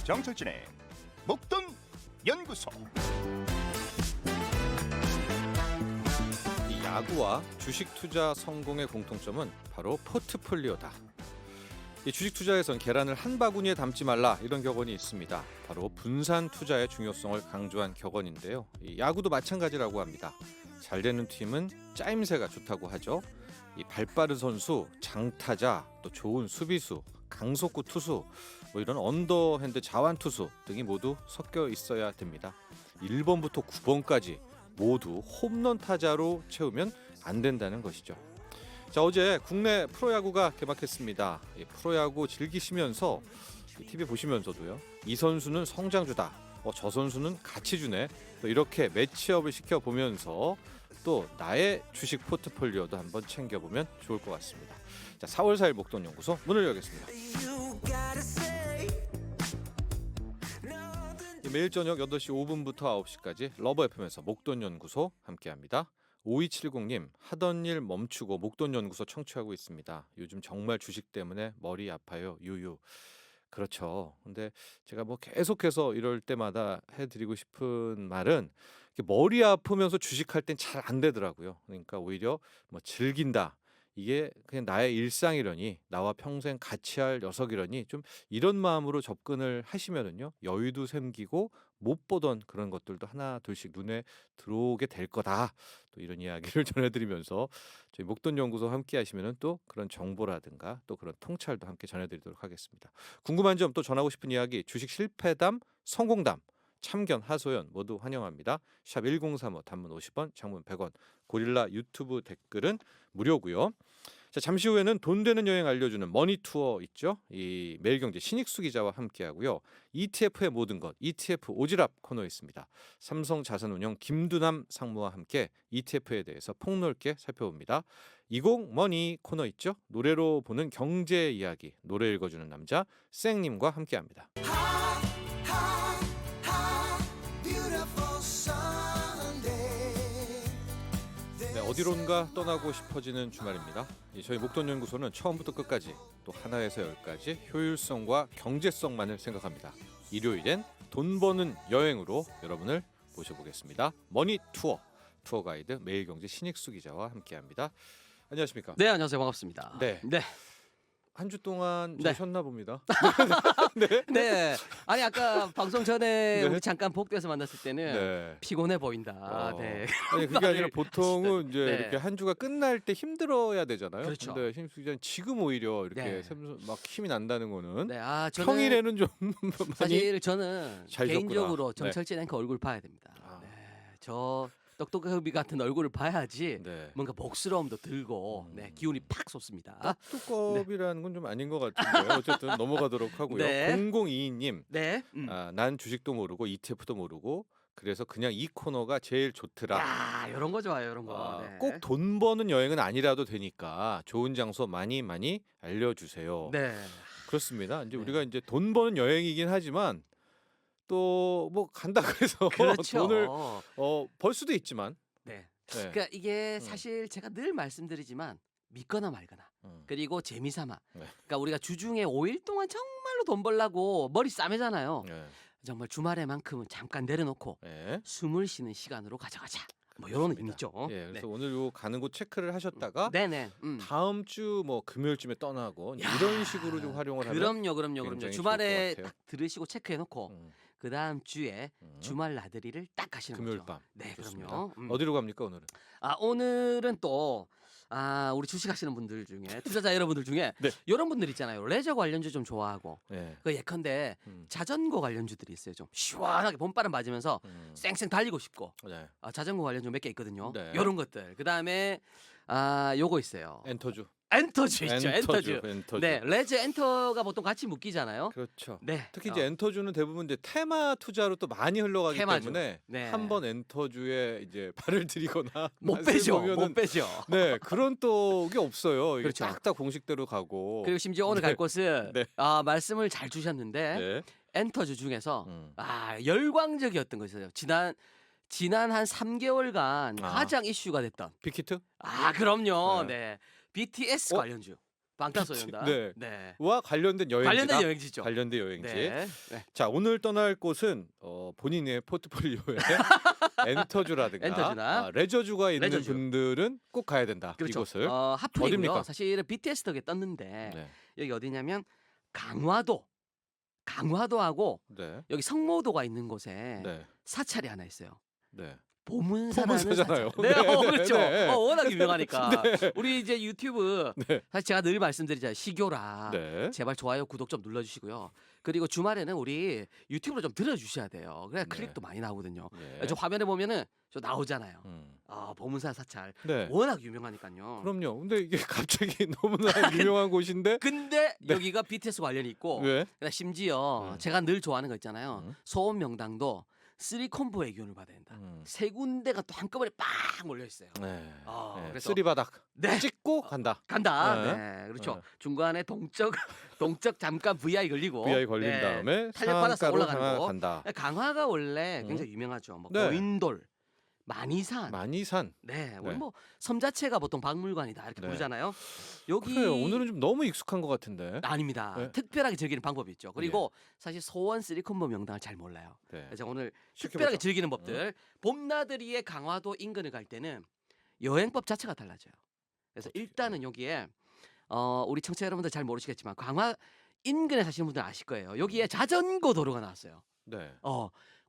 정철진의 목돈 연구소. 이 야구와 주식 투자 성공의 공통점은 바로 포트폴리오다. 이 주식 투자에선 계란을 한 바구니에 담지 말라 이런 격언이 있습니다. 바로 분산 투자의 중요성을 강조한 격언인데요. 이 야구도 마찬가지라고 합니다. 잘 되는 팀은 짜임새가 좋다고 하죠. 이 발빠른 선수, 장타자, 또 좋은 수비수, 강속구 투수, 뭐 이런 언더핸드 자완 투수 등이 모두 섞여 있어야 됩니다. 1번부터 9번까지 모두 홈런 타자로 채우면 안 된다는 것이죠. 자, 어제 국내 프로야구가 개막했습니다. 프로야구 즐기시면서 TV 보시면서도요. 이 선수는 성장주다. 저 선수는 가치주네. 또 이렇게 매치업을 시켜보면서 또 나의 주식 포트폴리오도 한번 챙겨보면 좋을 것 같습니다. 자, 4월 4일 목돈연구소 문을 열겠습니다. 매일 저녁 8시 5분부터 9시까지 러브 FM에서 목돈연구소 함께합니다. 5270님, 하던 일 멈추고 목돈연구소 청취하고 있습니다. 요즘 정말 주식 때문에 머리 아파요. 유유. 그렇죠. 근데 제가 뭐 계속해서 이럴 때마다 해드리고 싶은 말은 머리 아프면서 주식할 땐 잘 안 되더라고요. 그러니까 오히려 뭐 즐긴다. 이게 그냥 나의 일상이려니, 나와 평생 같이 할 녀석이려니 좀 이런 마음으로 접근을 하시면은요, 여유도 생기고 못 보던 그런 것들도 하나 둘씩 눈에 들어오게 될 거다. 또 이런 이야기를 전해드리면서 저희 목돈연구소 함께 하시면은 또 그런 정보라든가 또 그런 통찰도 함께 전해드리도록 하겠습니다. 궁금한 점 또 전하고 싶은 이야기, 주식 실패담, 성공담, 참견, 하소연 모두 환영합니다. 샵 1035 단문 50원, 장문 100원. 고릴라 유튜브 댓글은 무료고요. 자, 잠시 후에는 돈 되는 여행 알려주는 머니 투어 있죠. 이 매일경제 신익수 기자와 함께하고요. ETF의 모든 것, ETF 오지랖 코너 있습니다. 삼성자산운용 김두남 상무와 함께 ETF에 대해서 폭넓게 살펴봅니다. 20 머니 코너 있죠. 노래로 보는 경제 이야기, 노래 읽어주는 남자 쌩님과 함께합니다. 어디론가 떠나고 싶어지는 주말입니다. 저희 목돈연구소는 처음부터 끝까지 또 하나에서 열까지 효율성과 경제성만을 생각합니다. 일요일엔 돈 버는 여행으로 여러분을 모셔보겠습니다. 머니 투어, 투어 가이드 매일경제 신익수 기자와 함께합니다. 안녕하십니까? 네, 안녕하세요. 반갑습니다. 네. 한 주 동안 잘 쉬었나 봅니다. 네. 네. 아니 아까 방송 전에 네. 우리 잠깐 복도에서 만났을 때는 네. 피곤해 보인다. 네. 아니 그게 아니라 보통은 이제 네. 이렇게 한 주가 끝날 때 힘들어야 되잖아요. 그렇죠. 근데 신익수 기자는 지금 오히려 이렇게 네. 막 힘이 난다는 거는 네. 저는 평일에는 좀 많이 사실 저는 잘 개인적으로 졌구나. 정철진 앵커 얼굴 봐야 됩니다. 아. 네. 저 똑똑하비 같은 얼굴을 봐야지 네. 뭔가 복스러움도 들고 네, 기운이 팍 솟습니다. 뚜껑이라는 건 좀 아닌 것 같은데요. 어쨌든 넘어가도록 하고요. 네. 0022님, 네. 난 주식도 모르고 ETF도 모르고 그래서 그냥 이 코너가 제일 좋더라. 야, 이런 거 좋아요. 이런 거. 네. 꼭 돈 버는 여행은 아니라도 되니까 좋은 장소 많이 알려주세요. 네. 그렇습니다. 이제 네. 우리가 이제 돈 버는 여행이긴 하지만 또 뭐 간다 그래서 그렇죠. 돈을 벌 수도 있지만. 네. 네. 그러니까 이게 사실 제가 늘 말씀드리지만 믿거나 말거나 그리고 재미삼아 네. 그러니까 우리가 주중에 5일 동안 정말로 돈 벌려고 머리 싸매잖아요. 네. 정말 주말에만큼은 잠깐 내려놓고 네. 숨을 쉬는 시간으로 가져가자. 뭐 이런 의미 있죠. 예, 그래서 오늘 요 가는 곳 체크를 하셨다가 네네. 다음 주 뭐 금요일쯤에 떠나고 이런 식으로 좀 활용을 하면 그럼요. 굉장히 주말에 좋을 것 같아요. 딱 들으시고 체크해놓고 그 다음 주에 주말 나들이를 딱 가시는 금요일 거죠. 밤. 네, 좋습니다. 그럼요. 어디로 갑니까 오늘은? 오늘은 또 우리 주식하시는 분들 중에 투자자 여러분들 중에 네. 이런 분들 있잖아요. 레저 관련주 좀 좋아하고 네. 그 예컨대 자전거 관련주들이 있어요. 좀 시원하게 봄바람 맞으면서 쌩쌩 달리고 싶고 네. 자전거 관련주 몇 개 있거든요. 네. 이런 것들. 그 다음에 요거 있어요. 엔터주. 엔터주 있죠. 엔터주. 엔터주. 네, 레저 엔터가 보통 같이 묶이잖아요. 그렇죠. 네. 특히 이제 엔터주는 대부분 이제 테마 투자로 또 많이 흘러가기 테마주. 때문에 네. 한번 엔터주에 이제 발을 들이거나 못 맛을 빼죠. 보면은 못 빼죠. 네, 그런 또 게 없어요. 이게 그렇죠. 딱딱 공식대로 가고. 그리고 심지어 오늘 갈 곳은 네. 말씀을 잘 주셨는데 네. 엔터주 중에서 열광적이었던 거 있어요. 지난 한 3개월간 가장 이슈가 됐던. 빅히트? 그럼요. 네. 네. BTS 어? 관련주. 방탄소년단. 네. 네. 와 관련된 여행지다. 관련된 여행지죠. 관련된 여행지. 네. 네. 자 오늘 떠날 곳은 본인의 포트폴리오에 엔터주라든가 엔터주나. 레저주가 있는 레저주. 분들은 꼭 가야 된다. 그렇죠. 이곳을. 핫플이고요. 어딥니까? 사실은 BTS 덕에 떴는데 네. 여기 어디냐면 강화도하고 네. 여기 성모도가 있는 곳에 네. 사찰이 하나 있어요. 네. 보문사라는 보문사잖아요. 사찰. 네, 네, 그렇죠. 네. 워낙 유명하니까. 네. 우리 이제 유튜브 네. 사실 제가 늘 말씀드리잖아요. 시교라. 네. 제발 좋아요, 구독 좀 눌러주시고요. 그리고 주말에는 우리 유튜브로 좀 들어주셔야 돼요. 그래야 네. 클릭도 많이 나오거든요. 네. 저 화면에 보면은 저 나오잖아요. 음. 보문사 사찰 네. 워낙 유명하니까요. 그럼요. 근데 이게 갑자기 너무나 유명한 곳인데 근데 네. 여기가 BTS 관련이 있고 왜? 그다음 심지어 음. 제가 늘 좋아하는 거 있잖아요. 음. 소원 명당도 3콤보 애교를 받아야 된다. 세 군데가 또 한꺼번에 빡 몰려 있어요. 네. 그래서 쓰리바닥 네. 찍고 간다. 간다. 네. 네, 그렇죠. 네. 중간에 동적 잠깐 VI 걸리고 VI 걸린 네. 다음에 탄력 받아서 상한가로 올라가는 거. 간다. 강화가 원래 굉장히 유명하죠. 뭐 네. 고인돌, 만이산. 만이산. 네, 우리 네. 뭐 섬 자체가 보통 박물관이다 이렇게 네. 부르잖아요. 여기 그래요. 오늘은 좀 너무 익숙한 것 같은데. 아닙니다. 네. 특별하게 즐기는 방법이 있죠. 그리고 사실 소원 3콤보 명당을 잘 몰라요. 네. 그래서 오늘 시켜보자. 특별하게 즐기는 법들. 봄나들이의 강화도 인근을 갈 때는 여행법 자체가 달라져요. 그래서 일단은 여기에 우리 청취자 여러분들 잘 모르시겠지만 강화 인근에 사시는 분들 아실 거예요. 여기에 자전거 도로가 나왔어요. 네.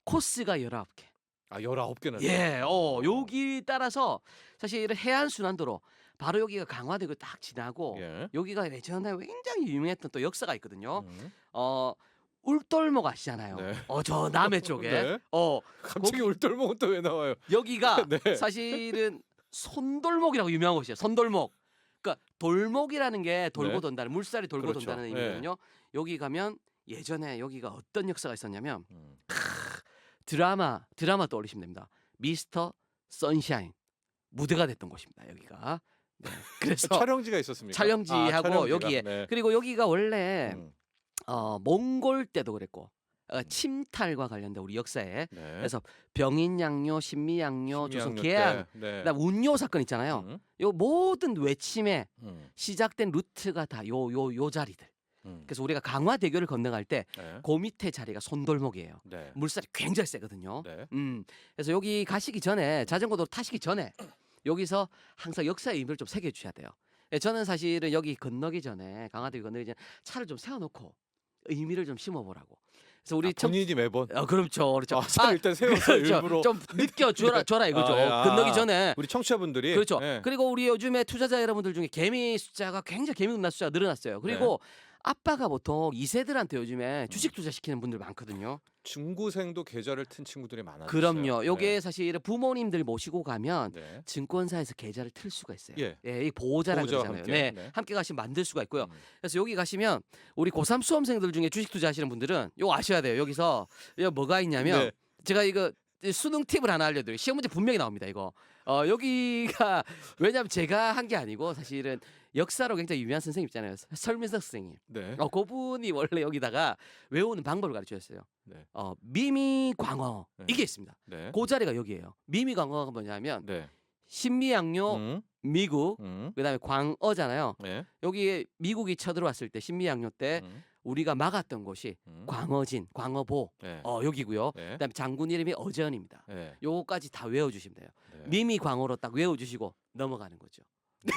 코스가 19개. 19개나. 예, 여기 따라서 사실 해안 순환도로 바로 여기가 강화대교 딱 지나고 예. 여기가 예전에 굉장히 유명했던 또 역사가 있거든요. 음. 울돌목 아시잖아요. 네. 저 남해 쪽에. 네. 갑자기 울돌목은 또 왜 나와요? 여기가 네. 사실은 손돌목이라고 유명한 곳이에요. 손돌목. 그러니까 돌목이라는 게 돌고 네. 돈다는 물살이 돌고 그렇죠. 돈다는 의미거든요. 여기 가면 예전에 여기가 어떤 역사가 있었냐면 드라마 떠올리시면 됩니다. 미스터 선샤인 무대가 됐던 곳입니다. 여기가. 네. 그래서 촬영지가 있었습니까? 촬영지하고 촬영지가? 여기에 네. 그리고 여기가 원래 음. 몽골 때도 그랬고 침탈과 관련된 우리 역사에 네. 그래서 병인양요, 신미양요, 조선 신미양요 계양, 때. 네. 그다음 운요 사건 있잖아요. 음. 요 모든 외침에 음. 시작된 루트가 다 요 자리들. 음. 그래서 우리가 강화대교를 건너갈 때 네. 그 밑에 자리가 손돌목이에요. 네. 물살이 굉장히 세거든요. 네. 그래서 여기 가시기 전에 자전거도 타시기 전에 여기서 항상 역사의 의미를 좀 새겨 주셔야 돼요. 예, 저는 사실은 여기 건너기 전에 강화대교 건너기 전에 차를 좀 세워놓고 의미를 좀 심어보라고. 그래서 우리 본인이 매번 그렇죠. 차를 일단 세워서 그렇죠. 일부러 좀 느껴줘라 이거죠. 건너기 전에. 우리 청취자분들이 그렇죠. 네. 그리고 우리 요즘에 투자자 여러분들 중에 개미 숫자가 굉장히 개미 누나 숫자가 늘어났어요. 그리고 아빠가 보통 2세들한테 요즘에 주식 투자 시키는 분들 많거든요. 중고생도 계좌를 튼 친구들이 많아요. 그럼요. 요게 사실 부모님들 모시고 가면 네. 증권사에서 계좌를 틀 수가 있어요. 예. 이 보호자라고 보호자와 그러잖아요. 함께. 네. 네. 함께 가시면 만들 수가 있고요. 음. 그래서 여기 가시면 우리 고3 수험생들 중에 주식 투자하시는 분들은 요거 아셔야 돼요. 여기서 여기 뭐가 있냐면 네. 제가 이거 수능 팁을 하나 알려드려요. 시험 문제 분명히 나옵니다. 이거 여기가 왜냐하면 제가 한 게 아니고 사실은 역사로 굉장히 유명한 선생님 있잖아요. 설민석 선생님. 네. 그분이 원래 여기다가 외우는 방법을 가르쳐줬어요. 네. 미미광어 네. 이게 있습니다. 네. 그 자리가 여기예요. 미미광어가 뭐냐면 네. 신미양요 음. 미국 음. 그다음에 광어잖아요. 네. 여기에 미국이 쳐들어왔을 때 신미양요 때 우리가 막았던 곳이 광어진, 광어보 네. 여기고요. 네. 그다음에 장군 이름이 어전입니다. 네. 요거까지 다 외워주시면 돼요. 네. 미미광어로 딱 외워주시고 넘어가는 거죠. 네.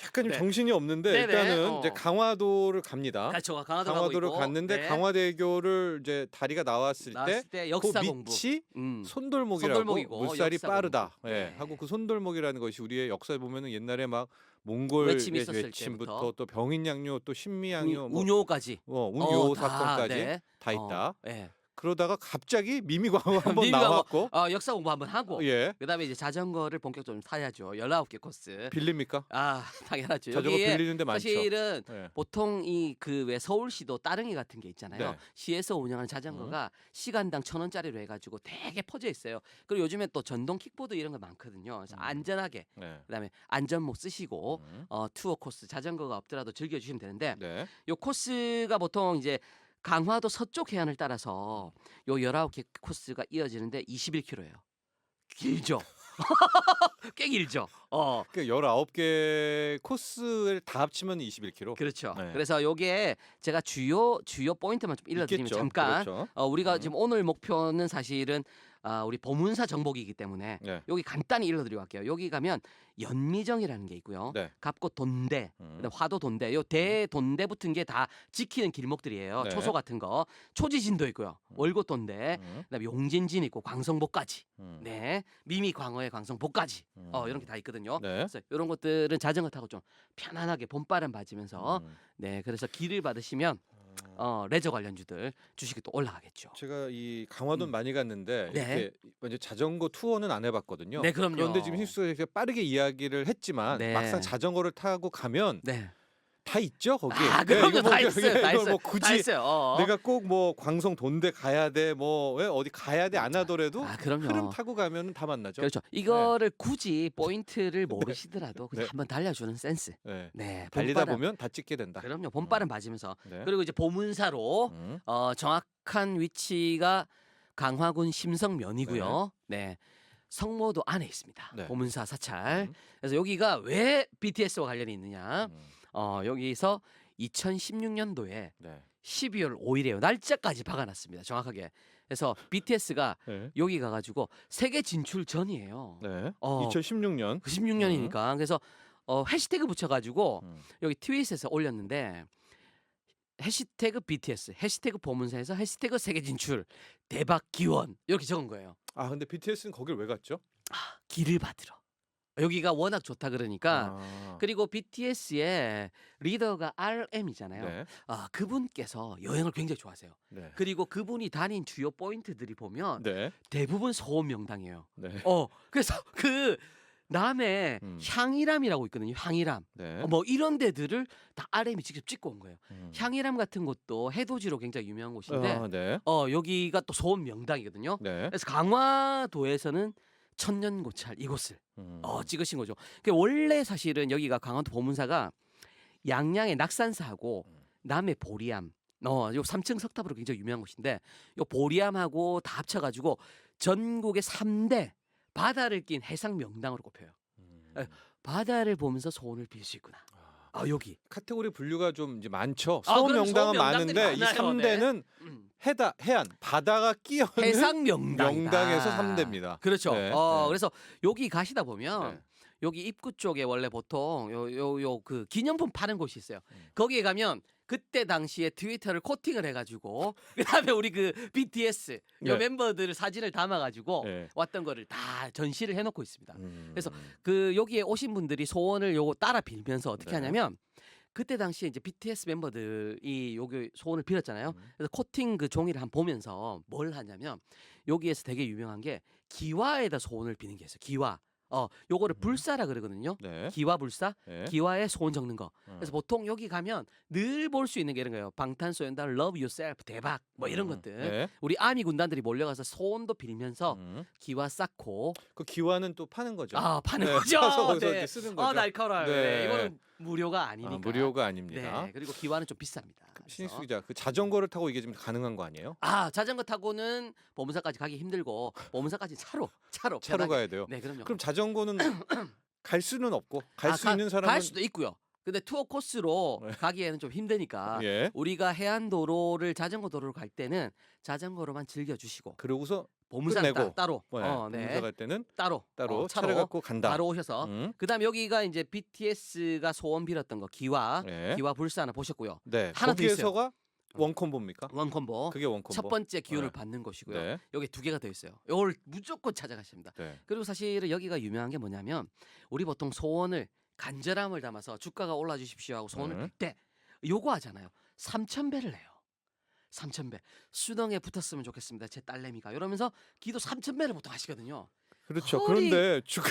약간 좀 네. 정신이 없는데 네네. 일단은 이제 강화도를 갑니다. 그렇죠. 강화도를 갔는데 강화대교를 이제 다리가 나왔을 나왔을 때 때 역사 그 공부. 밑이 음. 손돌목이라고 손돌목이고 물살이 역사 빠르다. 공부. 예. 네. 하고 그 손돌목이라는 것이 우리의 역사에 보면은 옛날에 막 몽골 외침이 있었을 외침부터 때부터. 또 병인양요 또 신미양요 뭐 운요까지. 운요 다, 사건까지 네. 다 있다. 네. 그러다가 갑자기 미미광어 한번 미미광어. 나왔고 역사 공부 한번 하고 예. 그다음에 이제 자전거를 본격적으로 타야죠. 19개 코스. 빌립니까? 당연하죠. 자전거 여기에 빌리는데 많죠. 사실은 예. 보통 이 그 왜 서울시도 따릉이 같은 게 있잖아요. 네. 시에서 운영하는 자전거가 시간당 1,000원짜리로 해가지고 되게 퍼져 있어요. 그리고 요즘에 또 전동 킥보드 이런 거 많거든요. 그래서 안전하게 네. 그다음에 안전목 쓰시고 음. 투어 코스 자전거가 없더라도 즐겨주시면 되는데 네. 요 코스가 보통 이제 강화도 서쪽 해안을 따라서 요 19개 코스가 이어지는데 21km예요. 길죠. 꽤 길죠. 그 19개 코스를 다 합치면 21km. 그렇죠. 네. 그래서 요게 제가 주요 포인트만 좀 일러드리면 있겠죠. 잠깐 그렇죠. 우리가 음. 지금 오늘 목표는 사실은 우리 보문사 정복이기 때문에 네. 여기 간단히 일러드리고 갈게요. 여기 가면 연미정이라는 게 있고요. 네. 갑고 돈대, 음. 그다음 화도 돈대, 요 대 돈대 붙은 게 다 지키는 길목들이에요. 네. 초소 같은 거, 초지진도 있고요. 월곶 돈대, 음. 그다음에 용진진 있고 광성복까지, 음. 네, 미미 광어의 광성복까지, 음. 이런 게 다 있거든요. 네. 그래서 이런 것들은 자전거 타고 좀 편안하게 봄바람 맞으면서 음. 네, 그래서 길을 받으시면 레저 관련주들 주식이 또 올라가겠죠. 제가 이 강화도는 음. 많이 갔는데 네. 이렇게 먼저 자전거 투어는 안 해봤거든요. 네, 그럼요. 그런데 지금 힘수가 이렇게 빠르게 이야기를 했지만 네. 막상 자전거를 타고 가면 네. 다 있죠 거기. 그럼요. 이거 뭐 다 있어요. 다 이거 있어요. 뭐 다 굳이 있어요. 내가 꼭 뭐 광성 돈대 가야 돼, 뭐 왜 어디 가야 돼 안 하더라도 그럼요. 흐름 타고 가면 다 만나죠. 그렇죠. 이거를 굳이 포인트를 모르시더라도 그냥 네. 한번 달려주는 센스. 네. 네. 달리다 봄바람. 보면 다 찍게 된다. 그럼요. 봄바람 맞으면서. 네. 그리고 이제 보문사로 음. 정확한 위치가 강화군 심성면이고요. 네. 성모도 안에 있습니다. 네. 보문사 사찰. 음. 그래서 여기가 왜 BTS와 관련이 있느냐? 음. 여기서 2016년도에 네. 12월 5일에요. 날짜까지 박아놨습니다. 정확하게. 그래서 BTS가 네. 여기 가가지고 세계 진출 전이에요. 네. 어. 2016년. 16년이니까. 그래서 해시태그 붙여가지고 음. 여기 트윗에서 올렸는데 해시태그 BTS, 해시태그 보문사에서 해시태그 세계 진출 대박 기원 이렇게 적은 거예요. 아 근데 BTS는 거길 왜 갔죠? 길을 받으러. 여기가 워낙 좋다 그러니까. 아. 그리고 BTS의 리더가 RM이잖아요. 네. 그분께서 여행을 굉장히 좋아하세요. 네. 그리고 그분이 다닌 주요 포인트들이 보면 네. 대부분 소원 명당이에요. 네. 그래서 그 남해 음. 향이람이라고 있거든요. 향이람. 네. 뭐 이런 데들을 다 RM이 직접 찍고 온 거예요. 음. 향이람 같은 곳도 해돋이로 굉장히 유명한 곳인데 네. 여기가 또 소원 명당이거든요. 네. 그래서 강화도에서는 천년고찰 이곳을 음. 찍으신 거죠. 그 원래 사실은 여기가 강화도 보문사가 양양의 낙산사하고 남해 보리암, 요 3층 석탑으로 굉장히 유명한 곳인데 요 보리암하고 다 합쳐가지고 전국의 3대 바다를 낀 해상 명당으로 꼽혀요. 음. 바다를 보면서 소원을 빌 수 있구나. 여기. 카테고리 분류가 좀 이제 많죠. 그럼 소명당은 소원 명당들이 많은데 이 많아요. 3대는 해안 바다가 끼어 있는 해상 명당이다. 명당에서 3대입니다. 그렇죠. 네, 네. 그래서 여기 가시다 보면 네. 여기 입구 쪽에 원래 보통 요 그 기념품 파는 곳이 있어요. 음. 거기에 가면 그때 당시에 트위터를 코팅을 해가지고 그다음에 우리 그 BTS 요 네. 멤버들 사진을 담아가지고 네. 왔던 거를 다 전시를 해놓고 있습니다. 음. 그래서 그 여기에 오신 분들이 소원을 요거 따라 빌면서 어떻게 네. 하냐면 그때 당시에 이제 BTS 멤버들이 여기 소원을 빌었잖아요. 음. 그래서 코팅 그 종이를 한번 보면서 뭘 하냐면 여기에서 되게 유명한 게 기와에다 소원을 비는 게 있어요. 기와. 요거를 불사라 그러거든요. 네. 기와 불사. 네. 기와에 소원 적는 거. 음. 그래서 보통 여기 가면 늘 볼 수 있는 게 이런 거예요. 방탄소년단 Love Yourself 대박 뭐 이런 것들. 네. 우리 아미 군단들이 몰려가서 소원도 빌면서 음. 기와 쌓고 그 기와는 또 파는 거죠. 파는 네, 거죠. 사서 거기서 네. 이렇게 쓰는 거죠. 날카로워요. 네. 네. 이거는 무료가 아니니까. 무료가 아닙니다. 네. 그리고 기와는 좀 비쌉니다. 신익수 그래서. 기자, 그 자전거를 타고 이게 좀 가능한 거 아니에요? 자전거 타고는 보문사까지 가기 힘들고 보문사까지 차로 차로 편하게. 가야 돼요. 네, 그럼요. 그럼 자전거는 갈 수는 없고 갈 수 있는 사람은 갈 수도 있고요. 근데 투어 코스로 네. 가기에는 좀 힘드니까 예. 우리가 해안 도로를 자전거 도로를 갈 때는 자전거로만 즐겨 주시고 그러고서 보문사는 끝내고. 따로 네. 네. 갈 때는 따로 따로 차로 차를 갖고 간다. 바로 오셔서 그다음에 여기가 이제 BTS가 소원 빌었던 거 기와 네. 기와 불사 하나 보셨고요. 네. 하나 더 거기에서가 원콤보입니까? 원콤보 그게 원콤보. 첫 번째 기운을 네. 받는 곳이고요. 네. 여기 두 개가 더 있어요. 이걸 무조건 찾아가십니다. 네. 그리고 사실은 여기가 유명한 게 뭐냐면 우리 보통 소원을 간절함을 담아서 주가가 올라 주십시오 하고 소원을 빌 때 요거 하잖아요. 3,000배를 내요. 3,000배. 수능에 붙었으면 좋겠습니다. 제 딸내미가. 이러면서 기도 3,000배를 보통 하시거든요. 그렇죠. 허리- 그런데 주가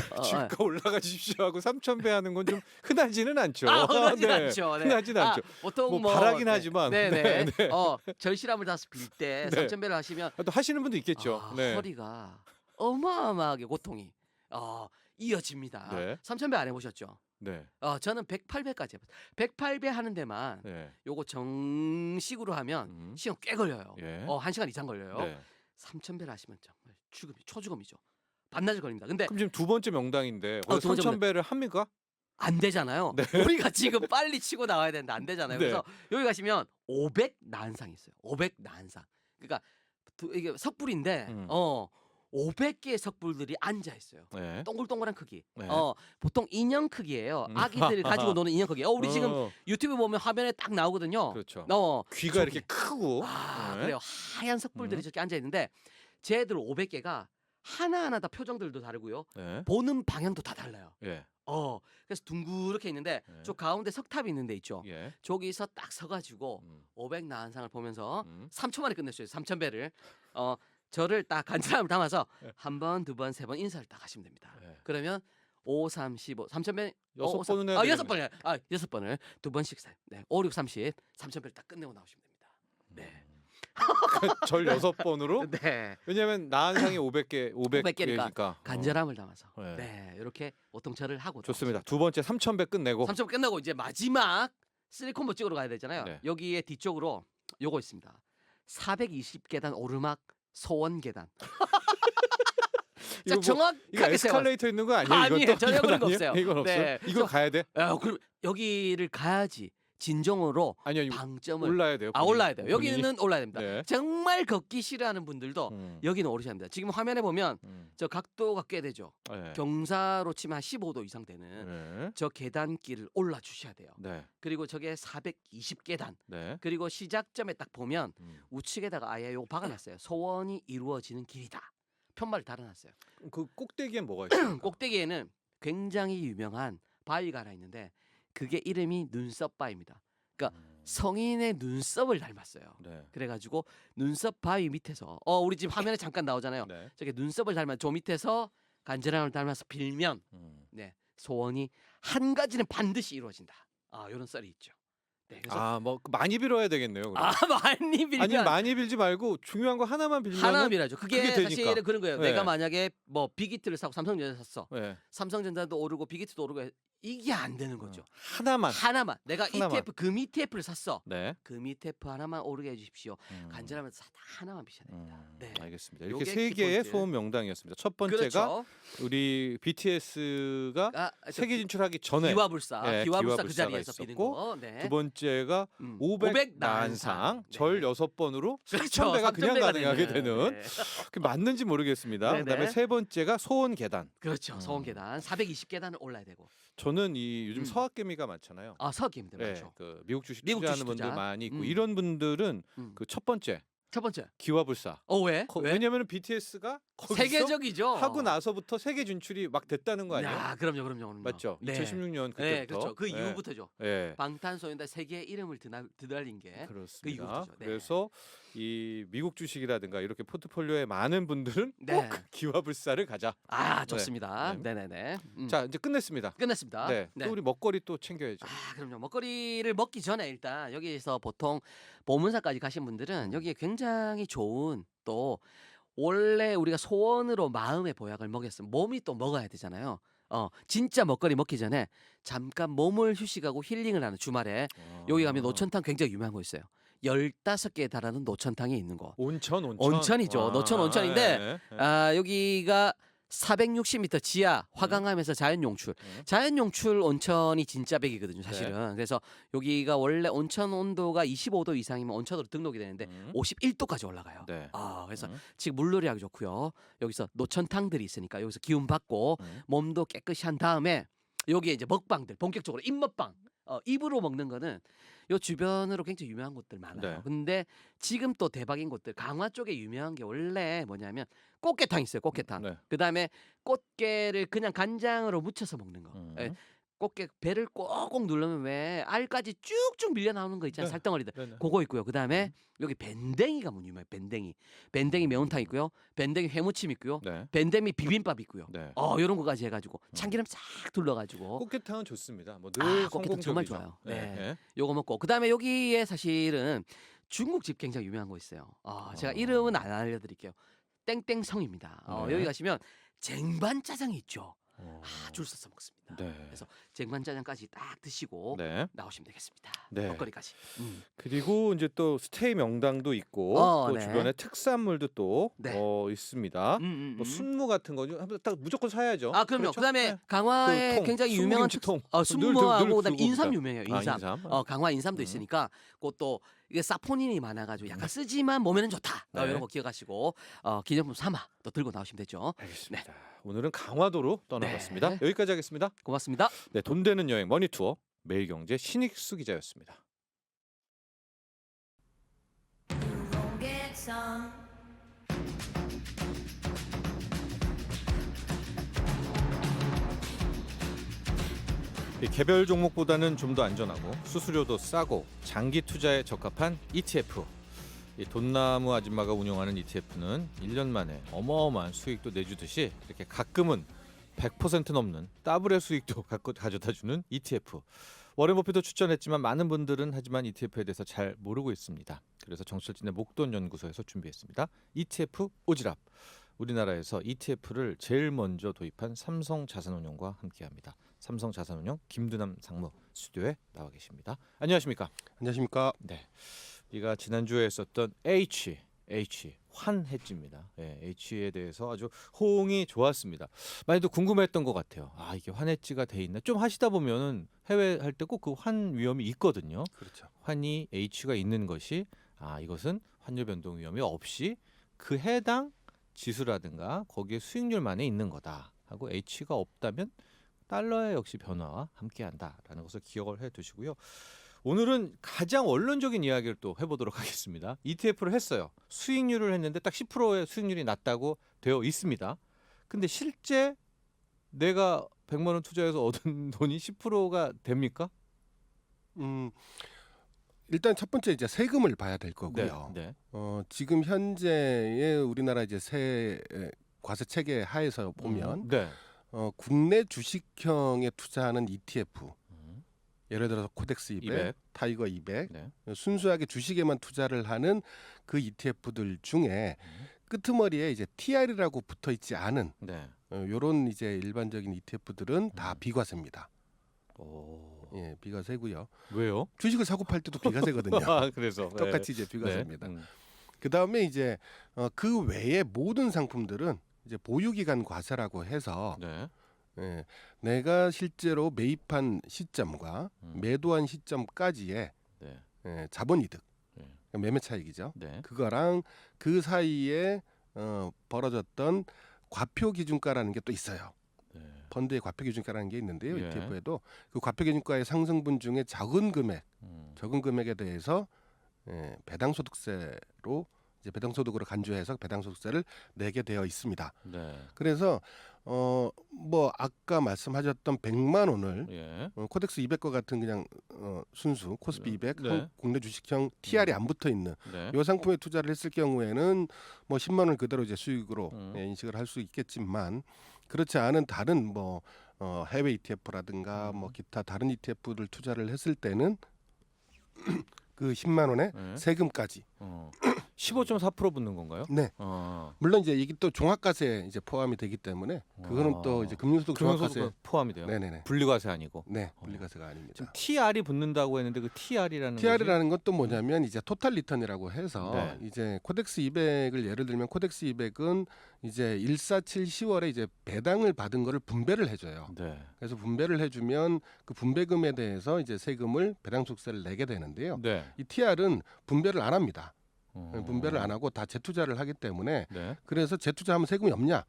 올라가 주십시오 하고 3,000배 하는 건 좀 흔하지는 않죠. 흔하진 네. 않죠. 네. 흔하진 않죠. 보통 뭐 바라긴 하지만. 네네. 네, 네. 절실함을 다해서 빌 때 네. 3,000배를 하시면 또 하시는 분도 있겠죠. 네. 허리가 어마어마하게 고통이 이어집니다. 네. 3,000배 안 해보셨죠? 네. 저는 108배까지 해봤어요. 108배 하는 데만 네. 요거 정식으로 하면 음. 시간 꽤 걸려요. 예. 1시간 이상 걸려요. 네. 3,000배를 하시면 정말 초죽음이죠. 반나절 걸립니다. 근데 그럼 지금 두 번째 명당인데 두 번째 3,000배를 합니까? 안 되잖아요. 네. 우리가 지금 빨리 치고 나와야 되는데 안 되잖아요. 네. 그래서 여기 가시면 500난상이 있어요. 500난상. 그러니까 이게 석불인데 500개의 석불들이 앉아 있어요. 네. 동글동글한 크기. 네. 보통 인형 크기예요. 아기들이 가지고 노는 인형 크기. 우리 지금 유튜브 보면 화면에 딱 나오거든요. 그렇죠. 저기. 귀가 이렇게 크고. 네. 그래요. 하얀 석불들이 저렇게 앉아 있는데 쟤들 500개가 하나하나 다 표정들도 다르고요. 네. 보는 방향도 다 달라요. 예. 그래서 둥그렇게 있는데 네. 저 가운데 석탑이 있는 데 있죠. 예. 저기서 딱 서가지고 500난상을 보면서 3초 만에 끝냈어요. 3,000배를. 저를 딱 간절함을 담아서 한 번, 두 번, 세 번 인사를 딱 하시면 됩니다. 네. 그러면 5, 3, 15, 3,000배 6번은 해야 여섯 번을 6번을 두 번씩 5, 6, 30, 3,000배를 딱 끝내고 나오시면 됩니다. 네. 절 6번으로 네. 왜냐면 나한상이 500개 500개니까 500개니까 간절함을 담아서. 네. 네. 이렇게 보통 절을 하고 좋습니다. 두 번째 3,000배 끝내고 3,000배 끝나고 이제 마지막 3콤보 찍으러 가야 되잖아요. 네. 여기에 뒤쪽으로 요거 있습니다. 420계단 오르막 소원 계단. 자, 이거 뭐, 이거 정확하게 세워. 에스컬레이터 있는 거 아니에요? 아니에요. 이것도? 전혀 이건 그런 거 아니에요? 없어요. 이건 없어요. 네. 이거 가야 돼? 그럼 여기를 가야지 진정으로 아니요. 방점을 올라야 돼요. 올라야 돼요. 본인이? 여기는 올라야 됩니다. 네. 정말 걷기 싫어하는 분들도 여기는 오르셔야 합니다. 지금 화면에 보면 저 각도가 꽤 되죠. 네. 경사로 치면 한 15도 이상 되는 네. 저 계단길을 올라 주셔야 돼요. 네. 그리고 저게 420계단. 네. 그리고 시작점에 딱 보면 우측에다가 아예 요거 박아놨어요. 소원이 이루어지는 길이다. 편말을 달아놨어요. 그 꼭대기엔 뭐가 있어요? 꼭대기에는 굉장히 유명한 바위가 하나 있는데 그게 이름이 눈썹바위입니다. 그러니까 성인의 눈썹을 닮았어요. 네. 그래가지고 눈썹 바위 밑에서 우리 지금 화면에 잠깐 나오잖아요. 네. 저게 눈썹을 닮은 저 밑에서 간절함을 닮아서 빌면 네 소원이 한 가지는 반드시 이루어진다. 이런 썰이 있죠. 네, 그래서 뭐 많이 빌어야 되겠네요. 그럼. 많이 빌면 아니 많이 빌지 말고 중요한 거 하나만 빌면 하나 빌어야죠. 그게 그게 사실 되니까. 그런 거예요. 네. 내가 만약에 뭐 비기트를 사고 삼성전자 샀어. 네. 삼성전자도 오르고 비기트도 오르고 이게 안 되는 거죠. 하나만. 내가 하나만. ETF 금 ETF를 샀어. 네. 금 ETF 하나만 오르게 해주십시오. 간절하면서 하나만 비셔야 됩니다. 네. 알겠습니다. 이렇게 요게 세 개의 키포인트. 소원 명당이었습니다. 첫 번째가 그렇죠. 우리 BTS가 세계 진출하기 전에 기와불사, 네, 기와불사 그 기와불사가 자리에서 비는 있었고, 거. 네. 두 번째가 500난상 네. 절 6번으로 그렇죠. 3,000배가 그냥 3,000배가 가능하게 되는. 되는 네. 그 맞는지 모르겠습니다. 네네. 그다음에 세 번째가 소원 계단. 그렇죠. 소원 계단 420계단을 올라야 되고. 저는 이 요즘 서학개미가 많잖아요. 서학개미들 네, 많죠. 그 미국 주식 미국 투자하는 주식 분들 투자. 많이 있고 음. 이런 분들은 그 첫 번째 첫 번째. 기와불사. 왜? 왜? 왜냐하면 BTS가 거기서 세계적이죠. 하고 나서부터 세계 진출이 막 됐다는 거 아니에요? 야, 그럼요. 맞죠? 네. 2016년 그때부터. 네, 그렇죠. 그 네. 이후부터죠. 네. 방탄소년단 세계의 이름을 드날린 게 그렇습니다. 이후부터죠. 네. 그래서 이 미국 주식이라든가 이렇게 포트폴리오에 많은 분들은 네. 꼭 기와불사를 가자. 좋습니다. 네. 네네네. 자, 이제 끝냈습니다. 끝냈습니다. 네. 또 우리 먹거리 또 챙겨야죠. 그럼요. 먹거리를 먹기 전에 일단 여기에서 보통 보문사까지 가신 분들은 여기에 굉장히 좋은 또 원래 우리가 소원으로 마음의 보약을 먹였으면 몸이 또 먹어야 되잖아요. 진짜 먹거리 먹기 전에 잠깐 몸을 휴식하고 힐링을 하는 주말에 여기 가면 노천탕 굉장히 유명한 거 있어요. 15개에 달하는 노천탕이 있는 곳. 온천이죠. 노천 온천인데 여기가 460m 지하 화강암에서 자연용출. 자연용출 온천이 진짜 백이거든요, 사실은. 그래서 여기가 원래 온천 온도가 25도 이상이면 온천으로 등록이 되는데 51도까지 올라가요. 네. 그래서 지금 물놀이하기 좋고요. 여기서 노천탕들이 있으니까 여기서 기운 받고 몸도 깨끗이 한 다음에 여기에 이제 먹방들 본격적으로 입먹방. 입으로 먹는 거는 요 주변으로 굉장히 유명한 곳들 많아요. 네. 근데 지금 또 대박인 곳들 강화 쪽에 유명한 게 원래 뭐냐면 꽃게탕 있어요. 꽃게탕. 네. 그다음에 꽃게를 그냥 간장으로 묻혀서 먹는 거. 예, 꽃게 배를 꼭꼭 누르면 왜 알까지 쭉쭉 밀려 나오는 거 있잖아요. 네. 살덩어리들. 네네. 그거 있고요. 그다음에 여기 밴댕이가 뭐 유명해요. 밴댕이 매운탕 있고요. 밴댕이 회무침 있고요. 네. 밴댕이 비빔밥 있고요. 네. 이런 거까지 해가지고 참기름 싹 둘러가지고 꽃게탕은 좋습니다. 뭐늘 꽃게탕 정말 성공적이죠. 좋아요. 네. 네. 요거 먹고 그다음에 여기에 사실은 중국집 굉장히 유명한 거 있어요. 제가 이름은 안 알려드릴게요. 땡땡성입니다. 네. 여기 가시면 쟁반 짜장이 있죠. 줄 서서 먹습니다. 네. 그래서 쟁반짜장까지 딱 드시고 네. 나오시면 되겠습니다. 네. 먹거리까지. 그리고 이제 또 스테이 명당도 있고 또 네. 주변에 특산물도 또 네. 있습니다. 뭐 순무 같은 거죠. 딱 무조건 사야죠. 아 그럼요. 그렇죠? 그다음에 네. 강화에 그 통, 굉장히 유명한 순무김치통. 순무하고 늘 그다음에 들고 인삼 옵니다. 유명해요. 아, 인삼. 인삼. 강화 인삼도 있으니까 그것도 이게 사포닌이 많아가지고 약간 쓰지만 몸에는 좋다. 네. 이런 거 기억하시고 기념품 삼아 또 들고 나오시면 되죠. 알겠습니다. 오늘은 강화도로 떠나봤습니다. 네. 여기까지 하겠습니다. 고맙습니다. 네, 돈 되는 여행 머니투어 매일경제 신익수 기자였습니다. Gonna get some. 이 개별 종목보다는 좀 더 안전하고 수수료도 싸고 장기 투자에 적합한 ETF. 이 돈나무 아줌마가 운영하는 ETF는 1년 만에 어마어마한 수익도 내주듯이 이렇게 가끔은 100% 넘는 더블의 수익도 가져다주는 ETF. 워렌 버핏도 추천했지만 많은 분들은 하지만 ETF에 대해서 잘 모르고 있습니다. 그래서 정철진의 목돈 연구소에서 준비했습니다. ETF 오지랖. 우리나라에서 ETF를 제일 먼저 도입한 삼성자산운용과 함께합니다. 삼성자산운용 김두남 상무 스튜디오에 나와 계십니다. 안녕하십니까? 안녕하십니까? 네, 우리가 지난주에 했었던 H 환해지입니다. 네, H에 대해서 아주 호응이 좋았습니다. 많이도 궁금했던 것 같아요. 아 이게 환해지가 돼 있나? 좀 하시다 보면은 해외 할 때 꼭 그 환 위험이 있거든요. 그렇죠. 환이 H가 있는 것이 이것은 환율 변동 위험이 없이 그 해당 지수라든가 거기에 수익률만에 있는 거다 하고 H가 없다면 달러의 역시 변화와 함께한다라는 것을 기억을 해두시고요. 오늘은 가장 원론적인 이야기를 또 해보도록 하겠습니다. ETF를 했어요. 수익률을 했는데 딱 10%의 수익률이 났다고 되어 있습니다. 근데 실제 내가 100만 원 투자해서 얻은 돈이 10%가 됩니까? 일단 첫 번째 이제 세금을 봐야 될 거고요. 네. 지금 현재의 우리나라 이제 과세 체계 하에서 보면 네. 국내 주식형에 투자하는 ETF, 예를 들어서 코덱스 200, 200. 타이거 200, 네. 순수하게 주식에만 투자를 하는 그 ETF들 중에 끄트머리에 이제 TR이라고 붙어 있지 않은 네. 요런 이제 일반적인 ETF들은 다 비과세입니다. 오. 예, 비과세고요. 왜요? 주식을 사고 팔 때도 비과세거든요. 그래서 똑같이 이제 비과세입니다. 네. 그 다음에 이제 그 외의 모든 상품들은 이제 보유기간 과세라고 해서 네. 예, 내가 실제로 매입한 시점과 매도한 시점까지의 네. 자본이득, 네. 매매 차익이죠. 네. 그거랑 그 사이에 벌어졌던 과표 기준가라는 게 또 있어요. 네. 펀드의 과표 기준가라는 게 있는데요. 예. ETF에도 그 과표 기준가의 상승분 중에 적은 금액에 대해서 배당소득세로 이제 배당소득으로 간주해서 배당소득세를 내게 되어 있습니다. 네. 그래서 뭐 아까 말씀하셨던 100만 원을 예. 코덱스 200과 같은 그냥 순수 코스피 200 네. 국내 주식형 TR이 안 붙어 있는 네. 이 상품에 투자를 했을 경우에는 뭐 10만 원 그대로 이제 수익으로 인식을 할 수 있겠지만 그렇지 않은 다른 뭐 해외 ETF라든가 뭐 기타 다른 ETF를 투자를 했을 때는 그 10만 원에 네. 세금까지 15.4% 붙는 건가요? 네. 물론 이제 이게 또 종합과세에 이제 포함이 되기 때문에 그거는 또 이제 금융소득 종합과세 금융소득 포함이 돼요. 네네네. 분리과세 아니고. 네, 분리과세가 아닙니다. 지금 TR이 붙는다고 했는데 그 TR이라는 TR이라는 것도 뭐냐면 이제 토탈 리턴이라고 해서 네. 이제 코덱스 200을 예를 들면 코덱스 200은 이제 147 10월에 이제 배당을 받은 거를 분배를 해줘요. 네. 그래서 분배를 해주면 그 분배금에 대해서 이제 세금을 배당소득세를 내게 되는데요. 네. 이 TR은 분배를 안 합니다. 분배를 안 하고 다 재투자를 하기 때문에 네. 그래서 재투자하면 세금이 없냐?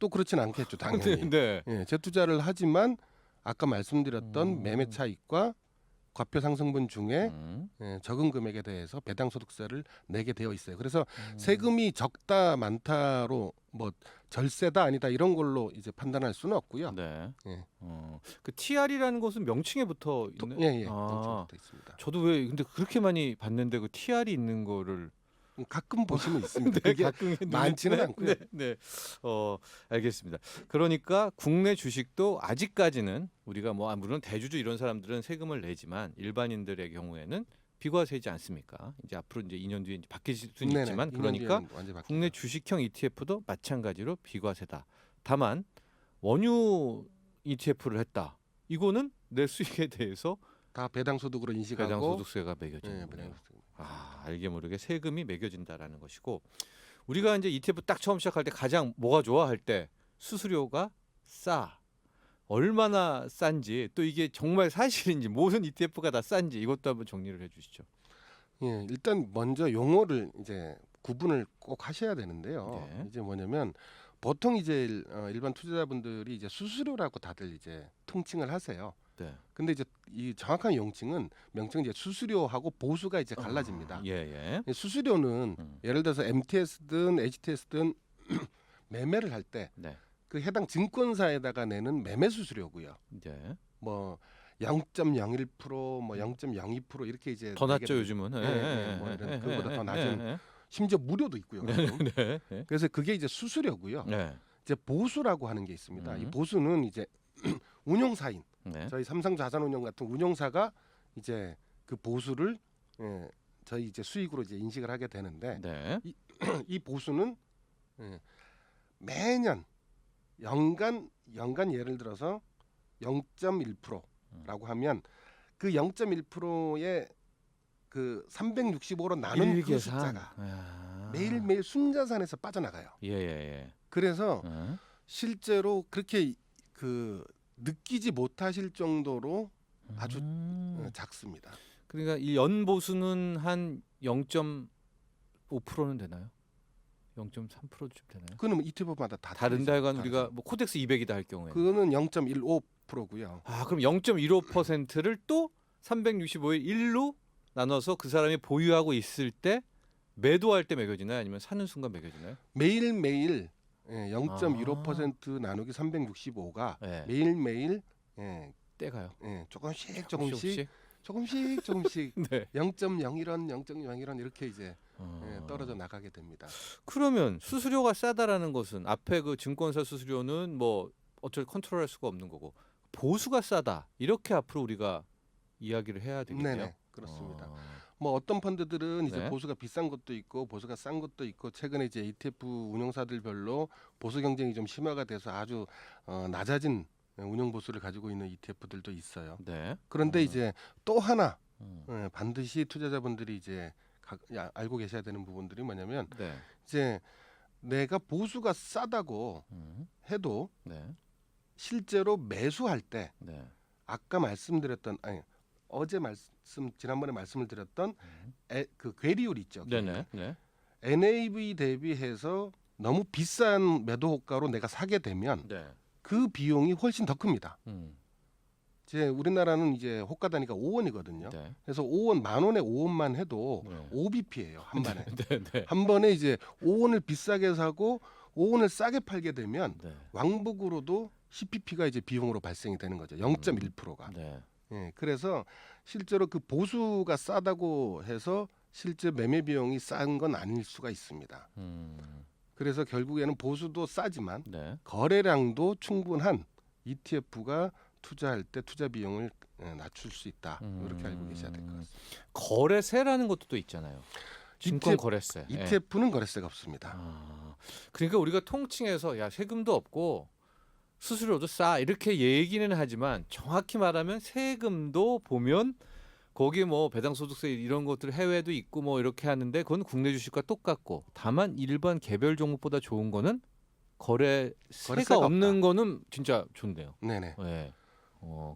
또 그렇진 않겠죠, 당연히. 네. 예, 재투자를 하지만 아까 말씀드렸던 매매 차익과 과표 상승분 중에 적은 금액에 대해서 배당소득세를 내게 되어 있어요. 그래서 세금이 적다 많다로 뭐 절세다 아니다 이런 걸로 이제 판단할 수는 없고요. 네. 예. 그 TR이라는 것은 명칭에 붙어 있는. 예, 아, 붙어 있습니다. 저도 왜 근데 그렇게 많이 봤는데 그 TR이 있는 거를 가끔 보시면 있습니다. 네, 그게 가끔 많지는 네, 않고요. 네, 네. 알겠습니다. 그러니까 국내 주식도 아직까지는 우리가 뭐 물론 대주주 이런 사람들은 세금을 내지만 일반인들의 경우에는 비과세이지 않습니까? 이제 앞으로 이제 2년 뒤에 이제 바뀔 수는 네네, 있지만 2년 그러니까 뒤에는 완전히 바뀝니다. 국내 주식형 ETF도 마찬가지로 비과세다. 다만 원유 ETF를 했다. 이거는 내 수익에 대해서 다 배당 소득으로 인식하고 배당 소득세가 매겨지는 예, 거예요. 배당 소득. 알게 모르게 세금이 매겨진다라는 것이고 우리가 이제 ETF 딱 처음 시작할 때 가장 뭐가 좋아 할 때 수수료가 싸. 얼마나 싼지 또 이게 정말 사실인지 모든 ETF가 다 싼지 이것도 한번 정리를 해주시죠. 예, 일단 먼저 용어를 이제 구분을 꼭 하셔야 되는데요. 네. 이제 뭐냐면 보통 이제 일반 투자자분들이 이제 수수료라고 다들 이제 통칭을 하세요. 네. 근데 이제 이 정확한 명칭은 이제 수수료하고 보수가 이제 갈라집니다. 예. 이 수수료는 예를 들어서 MTS든 HTS든 매매를 할 때 그 네. 해당 증권사에다가 내는 매매 수수료고요. 네. 뭐 0.01%, 뭐 0.02% 이렇게 이제 더 내게 낮죠 됩니다. 요즘은. 예, 뭐 이런 그거보다 더 낮은 네. 심지어 무료도 있고요. 가끔. 네. 그래서 그게 이제 수수료고요. 네. 이제 보수라고 하는 게 있습니다. 이 음. 보수는 이제 운용사인 네. 저희 삼성자산운용 같은 운용사가 이제 그 보수를 저희 이제 수익으로 이제 인식을 하게 되는데 네. 이 보수는 매년 연간 예를 들어서 0.1%라고 하면 그 0.1%의 그 365로 나눈 그 일계산. 숫자가 매일매일 순자산에서 빠져나가요. 예. 그래서 실제로 그렇게 그 느끼지 못하실 정도로 아주 작습니다. 그러니까 이 연보수는 한 0.5%는 되나요? 0.3%쯤 되나요? 그거는 뭐 ETF마다 다 다른데 하여간 다르죠. 우리가 뭐 코덱스 200이다 할 경우에 그거는 0.15%고요. 그럼 0.15%를 또 365일 1로 나눠서 그 사람이 보유하고 있을 때 매도할 때 매겨지나요? 아니면 사는 순간 매겨지나요? 매일매일 0.15% 나누기 365가 네. 매일매일 떼가요. 조금씩 혹시? 네. 0.01원 이렇게 이제 떨어져 나가게 됩니다. 그러면 수수료가 싸다라는 것은 앞에 그 증권사 수수료는 뭐 어쩔 컨트롤할 수가 없는 거고 보수가 싸다 이렇게 앞으로 우리가 이야기를 해야 되겠네요. 네네 그렇습니다. 뭐 어떤 펀드들은 이제 네. 보수가 비싼 것도 있고 보수가 싼 것도 있고 최근에 이제 ETF 운용사들별로 보수 경쟁이 좀 심화가 돼서 아주 낮아진 운용 보수를 가지고 있는 ETF들도 있어요. 네. 그런데 이제 또 하나 음. 반드시 투자자분들이 이제 알고 계셔야 되는 부분들이 뭐냐면 네. 이제 내가 보수가 싸다고 해도 네. 실제로 매수할 때 네. 아까 말씀드렸던 지난번에 말씀을 드렸던 그 괴리율 있죠. 네네. 네. NAV 대비해서 너무 비싼 매도 호가로 내가 사게 되면 네. 그 비용이 훨씬 더 큽니다. 음. 이제 우리나라는 이제 호가 단위가 5원이거든요. 네. 그래서 5원 만 원에 5원만 해도 네. 5bp예요 한 번에. 네. 한 번에 이제 5원을 비싸게 사고 5원을 싸게 팔게 되면 네. 왕복으로도 10bp가 이제 비용으로 발생이 되는 거죠. 0.1%가. 네. 그래서 실제로 그 보수가 싸다고 해서 실제 매매 비용이 싼 건 아닐 수가 있습니다. 그래서 결국에는 보수도 싸지만 네. 거래량도 충분한 ETF가 투자할 때 투자 비용을 낮출 수 있다. 이렇게 알고 계셔야 될 것 같습니다. 거래세라는 것도 또 있잖아요. 증권 거래세. ETF는 거래세가 없습니다. 그러니까 우리가 통칭해서 야 세금도 없고 수수료도 싸 이렇게 얘기는 하지만 정확히 말하면 세금도 보면 거기 뭐 배당소득세 이런 것들 해외도 있고 뭐 이렇게 하는데 그건 국내 주식과 똑같고 다만 일반 개별 종목보다 좋은 거는 거래세가 거래세가 없는 없다. 거는 진짜 좋네요. 네네. 네.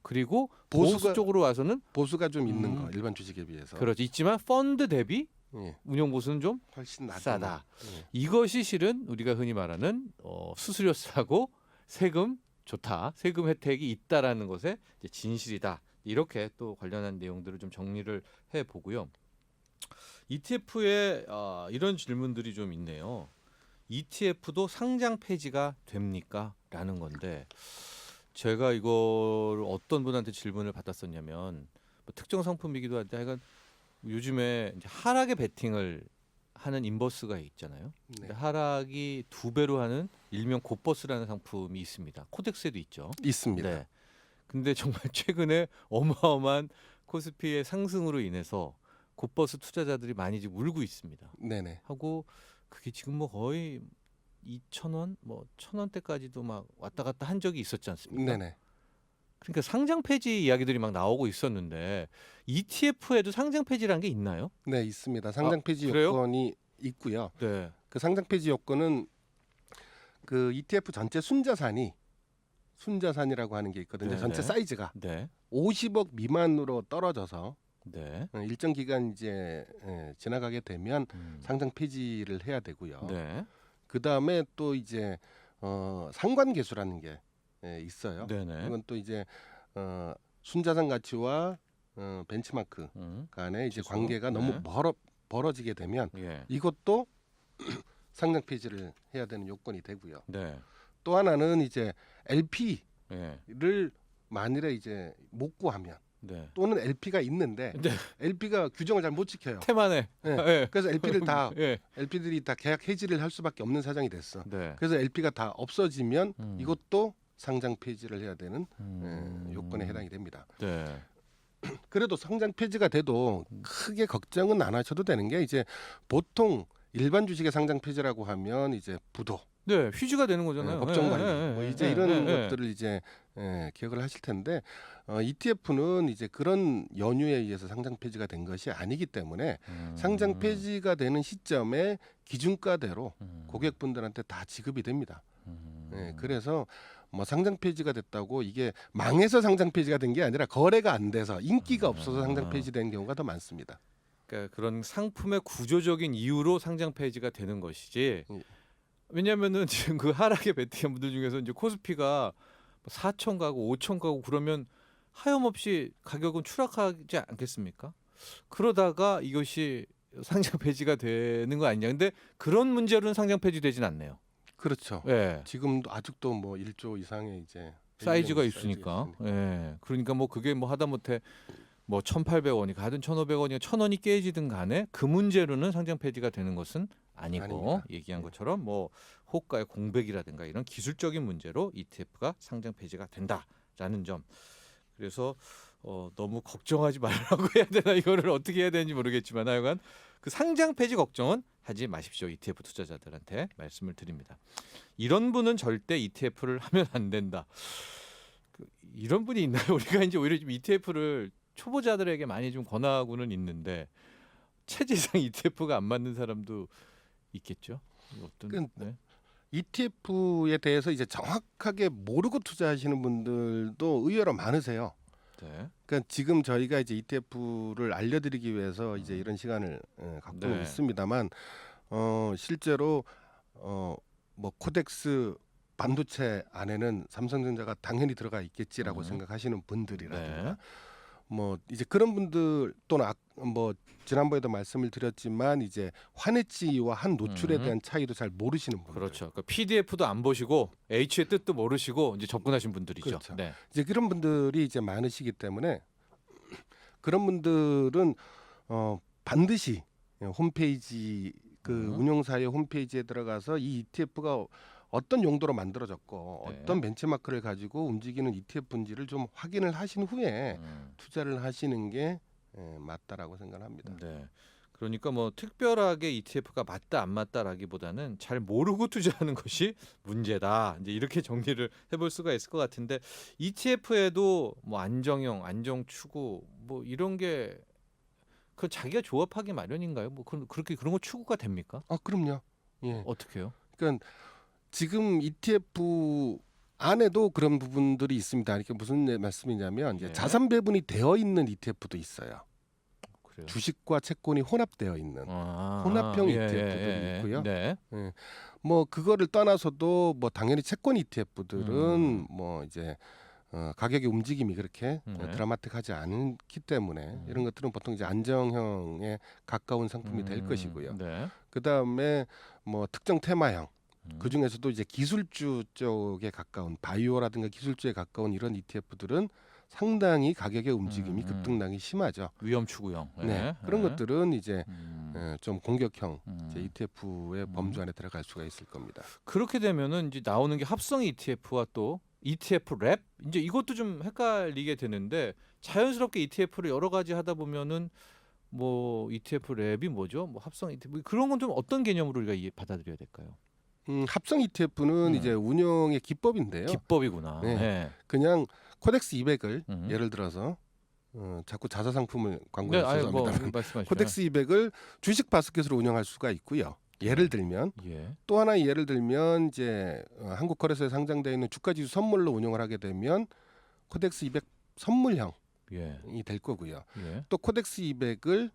그리고 보수가- 보수 쪽으로 와서는 보수가 좀 있는 거 일반 주식에 비해서 그렇지 있지만 펀드 대비 예, 운용 보수는 좀 훨씬 낮은 싸다. 예. 이것이 실은 우리가 흔히 말하는 수수료 싸고 세금 좋다, 세금 혜택이 있다라는 것의 이제 진실이다. 이렇게 또 관련한 내용들을 좀 정리를 해 보고요. ETF에 이런 질문들이 좀 있네요. ETF도 상장 폐지가 됩니까? 라는 건데 제가 이걸 어떤 분한테 질문을 받았었냐면 뭐 특정 상품이기도 한데 하여간 요즘에 이제 하락에 베팅을 하는 인버스가 있잖아요. 네. 근데 하락이 2배로 하는 일명 곱버스라는 상품이 있습니다. 코덱스에도 있죠. 있습니다. 네. 근데 정말 최근에 어마어마한 코스피의 상승으로 인해서 곱버스 투자자들이 많이 지금 울고 있습니다. 네네. 하고 그게 지금 뭐 거의 2,000원, 뭐 1,000원대까지도 막 왔다 갔다 한 적이 있었지 않습니까? 네네. 그러니까 상장 폐지 이야기들이 막 나오고 있었는데 ETF에도 상장 폐지라는 게 있나요? 네, 있습니다. 상장 폐지 그래요? 요건이 있고요. 네. 그 상장 폐지 요건은 그 ETF 전체 순자산이라고 하는 게 있거든요. 네네. 전체 사이즈가 네. 50억 미만으로 떨어져서 네. 일정 기간 이제 지나가게 되면 음. 상장 폐지를 해야 되고요. 네. 그 다음에 또 이제 상관계수라는 게 있어요. 네네. 이건 또 이제 순자산 가치와 벤치마크 간의 이제 지수. 관계가 네. 너무 벌어지게 되면 예. 이것도 상장 폐지를 해야 되는 요건이 되고요. 네. 또 하나는 이제 LP를 예. 만일에 이제 못 구하면 네. 또는 LP가 있는데 네. LP가 규정을 잘 못 지켜요. 태만해. 네. 예. 그래서 LP를 다 예. LP들이 다 계약 해지를 할 수밖에 없는 사정이 됐어. 네. 그래서 LP가 다 없어지면 이것도 상장 폐지를 해야 되는 요건에 해당이 됩니다. 네. 그래도 상장 폐지가 돼도 크게 걱정은 안 하셔도 되는 게 이제 보통 일반 주식의 상장 폐지라고 하면 이제 부도, 네. 휴지가 되는 거잖아요. 법정 관리, 예, 예, 뭐 예, 이제 예, 이런 예, 예. 것들을 이제 기억을 하실 텐데 ETF는 이제 그런 연유에 의해서 상장 폐지가 된 것이 아니기 때문에 상장 폐지가 되는 시점에 기준가대로 고객분들한테 다 지급이 됩니다. 그래서 뭐 상장 폐지가 됐다고 이게 망해서 상장 폐지가 된 게 아니라 거래가 안 돼서 인기가 없어서 상장 폐지된 경우가 더 많습니다. 그러니까 그런 상품의 구조적인 이유로 상장 폐지가 되는 것이지. 왜냐하면은 지금 그 하락에 베팅한 분들 중에서 이제 코스피가 4천 가고 5천 가고 그러면 하염없이 가격은 추락하지 않겠습니까? 그러다가 이것이 상장 폐지가 되는 거 아니냐. 근데 그런 문제로는 상장 폐지되진 않네요. 그렇죠. 예. 지금도 아직도 뭐 1조 이상의 이제 사이즈가 사이즈가 있으니까. 있으니까. 예. 그러니까 뭐 그게 뭐 하다못해 뭐 1,800원이 가든 1,500원이 1,000원이 깨지든 간에 그 문제로는 상장 폐지가 되는 것은 아니고 아닙니다. 얘기한 네. 것처럼 뭐 호가의 공백이라든가 이런 기술적인 문제로 ETF가 상장 폐지가 된다라는 점. 그래서 너무 걱정하지 말라고 해야 되나 이거를 어떻게 해야 되는지 모르겠지만 하여간 그 상장 폐지 걱정은 하지 마십시오. ETF 투자자들한테 말씀을 드립니다. 이런 분은 절대 ETF를 하면 안 된다. 이런 분이 있나요? 우리가 이제 오히려 좀 ETF를 초보자들에게 많이 좀 권하고는 있는데 체제상 ETF가 안 맞는 사람도 있겠죠. 어떤 네. ETF에 대해서 이제 정확하게 모르고 투자하시는 분들도 의외로 많으세요. 네. 그러니까 지금 저희가 이제 ETF를 알려드리기 위해서 이제 이런 시간을 갖고 네. 있습니다만 실제로 뭐 코덱스 반도체 안에는 삼성전자가 당연히 들어가 있겠지라고 생각하시는 분들이라든가 네. 뭐 이제 그런 분들 또는 뭐 지난번에도 말씀을 드렸지만 이제 환해지와 한 노출에 대한 차이도 잘 모르시는 분들. 그렇죠. 그러니까 PDF도 안 보시고 H의 뜻도 모르시고 이제 접근하신 분들이죠. 그렇죠. 네. 이제 그런 분들이 이제 많으시기 때문에 그런 분들은 반드시 홈페이지 그 운용사의 홈페이지에 들어가서 이 ETF가 어떤 용도로 만들어졌고 네. 어떤 벤치마크를 가지고 움직이는 ETF인지를 좀 확인을 하신 후에 투자를 하시는 게 맞다라고 생각합니다. 네. 그러니까 뭐 특별하게 ETF가 맞다 안 맞다라기보다는 잘 모르고 투자하는 것이 문제다. 이제 이렇게 정리를 해볼 수가 있을 것 같은데 ETF에도 뭐 안정형, 안정추구 뭐 이런 게 그 자기가 조합하기 마련인가요? 뭐 그렇게 그런 거 추구가 됩니까? 그럼요. 예. 어떻게요? 그러니까 지금 ETF 안에도 그런 부분들이 있습니다. 이렇게 무슨 말씀이냐면 이제 예. 자산 배분이 되어 있는 ETF도 있어요. 그래요. 주식과 채권이 혼합되어 있는 아, 혼합형 예, ETF들이 있고요. 네. 뭐 그거를 떠나서도 뭐 당연히 채권 ETF들은 뭐 이제 가격의 움직임이 그렇게 네. 드라마틱하지 않기 때문에 이런 것들은 보통 이제 안정형에 가까운 상품이 될 것이고요. 네. 그 다음에 뭐 특정 테마형 그 중에서도 이제 기술주 쪽에 가까운 바이오라든가 기술주에 가까운 이런 ETF들은 상당히 가격의 움직임이 급등락이 심하죠. 위험 추구형. 네, 그런 것들은 이제 좀 공격형 이제 ETF의 범주 안에 들어갈 수가 있을 겁니다. 그렇게 되면은 이제 나오는 게 합성 ETF와 또 ETF 랩 이제 이것도 좀 헷갈리게 되는데 자연스럽게 ETF를 여러 가지 하다 보면은 뭐 ETF 랩이 뭐죠? 뭐 합성 ETF 그런 건 좀 어떤 개념으로 우리가 받아들여야 될까요? 합성 ETF는 음. 이제 운영의 기법인데요. 기법이구나. 네. 네. 그냥 코덱스 200을 음. 예를 들어서 자꾸 자사 상품을 네, 광고해서 아니 뭐 죄송합니다. 말씀하시죠. 코덱스 200을 주식 바스켓으로 운영할 수가 있고요. 예를 들면 예. 또 하나 예를 들면 이제 한국 거래소에 상장되어 있는 주가지수 선물로 운영을 하게 되면 코덱스 200 선물형이 예. 될 거고요. 예. 또 코덱스 200을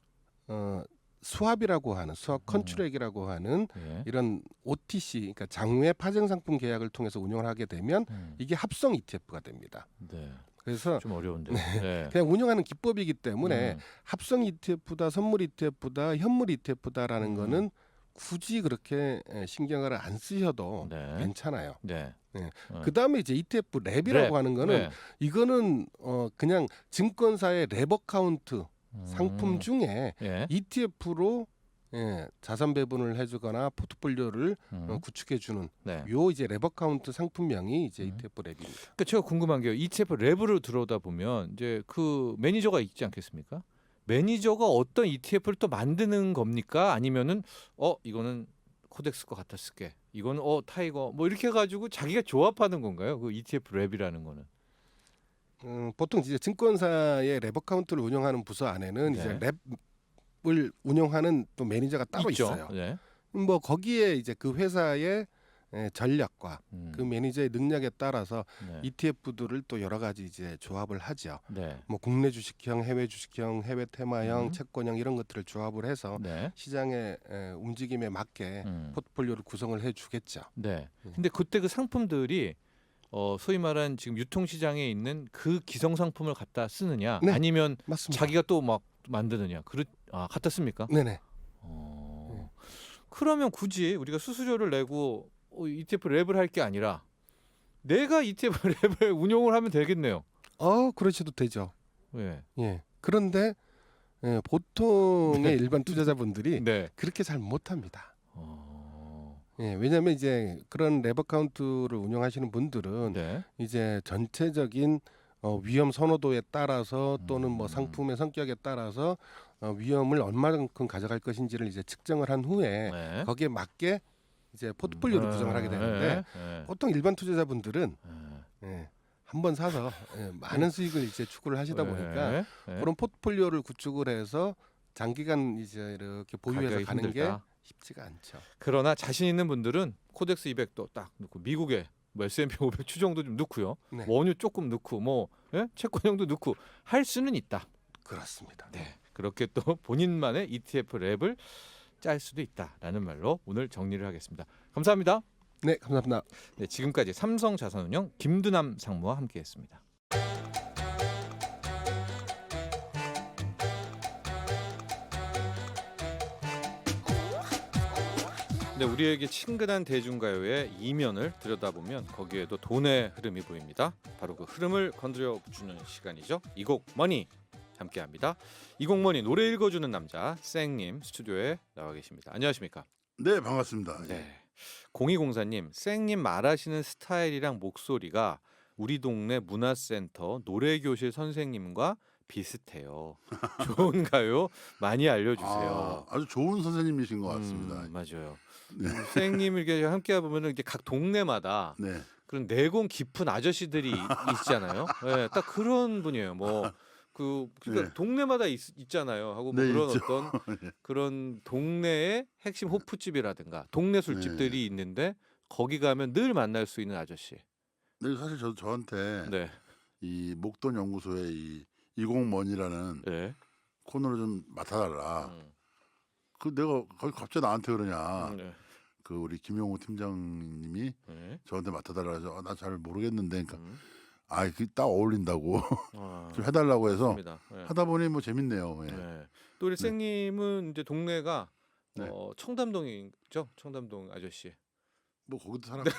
수합이라고 하는 수합 컨트랙이라고 하는 예. 이런 OTC 그러니까 장외 파생 상품 계약을 통해서 운영을 하게 되면 이게 합성 ETF가 됩니다. 네. 그래서 좀 어려운데. 네. 그냥 운영하는 기법이기 때문에 음. 합성 ETF다, 선물 ETF다, 현물 ETF다라는 음. 거는 굳이 그렇게 신경을 안 쓰셔도 네. 괜찮아요. 네. 네. 어. 그다음에 이제 ETF 랩이라고 랩. 하는 거는 네. 이거는 그냥 증권사의 랩 어카운트 상품 중에 예. ETF로 자산 배분을 해주거나 포트폴리오를 음. 구축해주는 네. 요 이제 랩 어카운트 상품명이 이제 ETF 랩입니다. 그러니까 제가 궁금한 게요. ETF 랩으로 들어오다 보면 이제 그 매니저가 있지 않겠습니까? 매니저가 어떤 ETF를 또 만드는 겁니까? 아니면은 이거는 코덱스 거 갖다 쓸게. 이거는 타이거 뭐 이렇게 해가지고 자기가 조합하는 건가요? 그 ETF 랩이라는 거는. 보통 이제 증권사의 랩 어카운트를 운영하는 부서 안에는 네. 이제 랩을 운영하는 또 매니저가 따로 있죠. 있어요. 네. 뭐 거기에 이제 그 회사의 전략과 그 매니저의 능력에 따라서 네. ETF들을 또 여러 가지 이제 조합을 하죠. 네. 뭐 국내 주식형, 해외 주식형, 해외 테마형, 음. 채권형 이런 것들을 조합을 해서 네. 시장의 움직임에 맞게 포트폴리오를 구성을 해주겠죠. 네. 음. 근데 그때 그 상품들이 소위 말한 지금 유통 시장에 있는 그 기성 상품을 갖다 쓰느냐, 네. 아니면 맞습니다. 자기가 또 막 만드느냐. 갖다 씁니까? 네네. 그러면 굳이 우리가 수수료를 내고 ETF 랩을 할 게 아니라 내가 ETF 랩을 운용을 하면 되겠네요. 그러셔도 되죠. 예. 예. 그런데 보통의 일반 투자자분들이 네. 그렇게 잘 못합니다. 예, 왜냐하면 이제 그런 랩 어카운트를 운영하시는 분들은 네. 이제 전체적인 위험 선호도에 따라서 또는 뭐 상품의 성격에 따라서 위험을 얼마만큼 가져갈 것인지를 이제 측정을 한 후에 네. 거기에 맞게 이제 포트폴리오를 구성을 하게 되는데 보통 일반 투자자분들은 한번 사서 많은 수익을 이제 추구를 하시다 보니까 그런 포트폴리오를 구축을 해서 장기간 이제 이렇게 보유해서 가격이 가는 힘들다. 게 쉽지가 않죠. 그러나 자신 있는 분들은 코덱스 200도 딱 넣고 미국의 뭐 S&P 500 추정도 좀 넣고요. 네. 원유 조금 넣고 뭐 채권형도 넣고 할 수는 있다. 그렇습니다. 네. 그렇게 또 본인만의 ETF 랩을 짤 수도 있다라는 말로 오늘 정리를 하겠습니다. 감사합니다. 네, 감사합니다. 네, 지금까지 삼성자산운용 김두남 상무와 함께했습니다. 네, 우리에게 친근한 대중가요의 이면을 들여다보면 거기에도 돈의 흐름이 보입니다. 바로 그 흐름을 건드려주는 시간이죠. 이곡 머니 함께합니다. 이곡 머니 노래 읽어주는 남자 쌩님 스튜디오에 나와 계십니다. 안녕하십니까? 네, 반갑습니다. 네. 0204님, 쌩님 말하시는 스타일이랑 목소리가 우리 동네 문화센터 노래교실 선생님과 비슷해요. 좋은가요? 많이 알려주세요. 아주 좋은 선생님이신 것 같습니다. 맞아요. 네. 쌩님 이렇게 함께 보면은 이제 각 동네마다 네, 그런 내공 깊은 아저씨들이 있잖아요. 네, 딱 그런 분이에요. 그러니까 네. 동네마다 있잖아요. 하고 뭐 네, 그런 있죠. 어떤 네. 그런 동네의 핵심 호프집이라든가 동네 술집들이 있는데 거기 가면 늘 만날 수 있는 아저씨. 네, 사실 저한테 네, 이 목돈 연구소의 이 이공머니라는 네. 코너를 좀 맡아달라. 음, 그 내가 거기 갑자기 나한테 그러냐. 네. 그 우리 김용호 팀장님이 네. 저한테 맡아달라 해서 나 잘 모르겠는데, 그러니까 그 딱 어울린다고 좀 아, 해달라고 해서 맞습니다. 네. 하다 보니 뭐 재밌네요. 예. 네. 또 우리 쌩님은 이제 동네가 네. 청담동이죠. 청담동 아저씨. 뭐 거기도 살았고.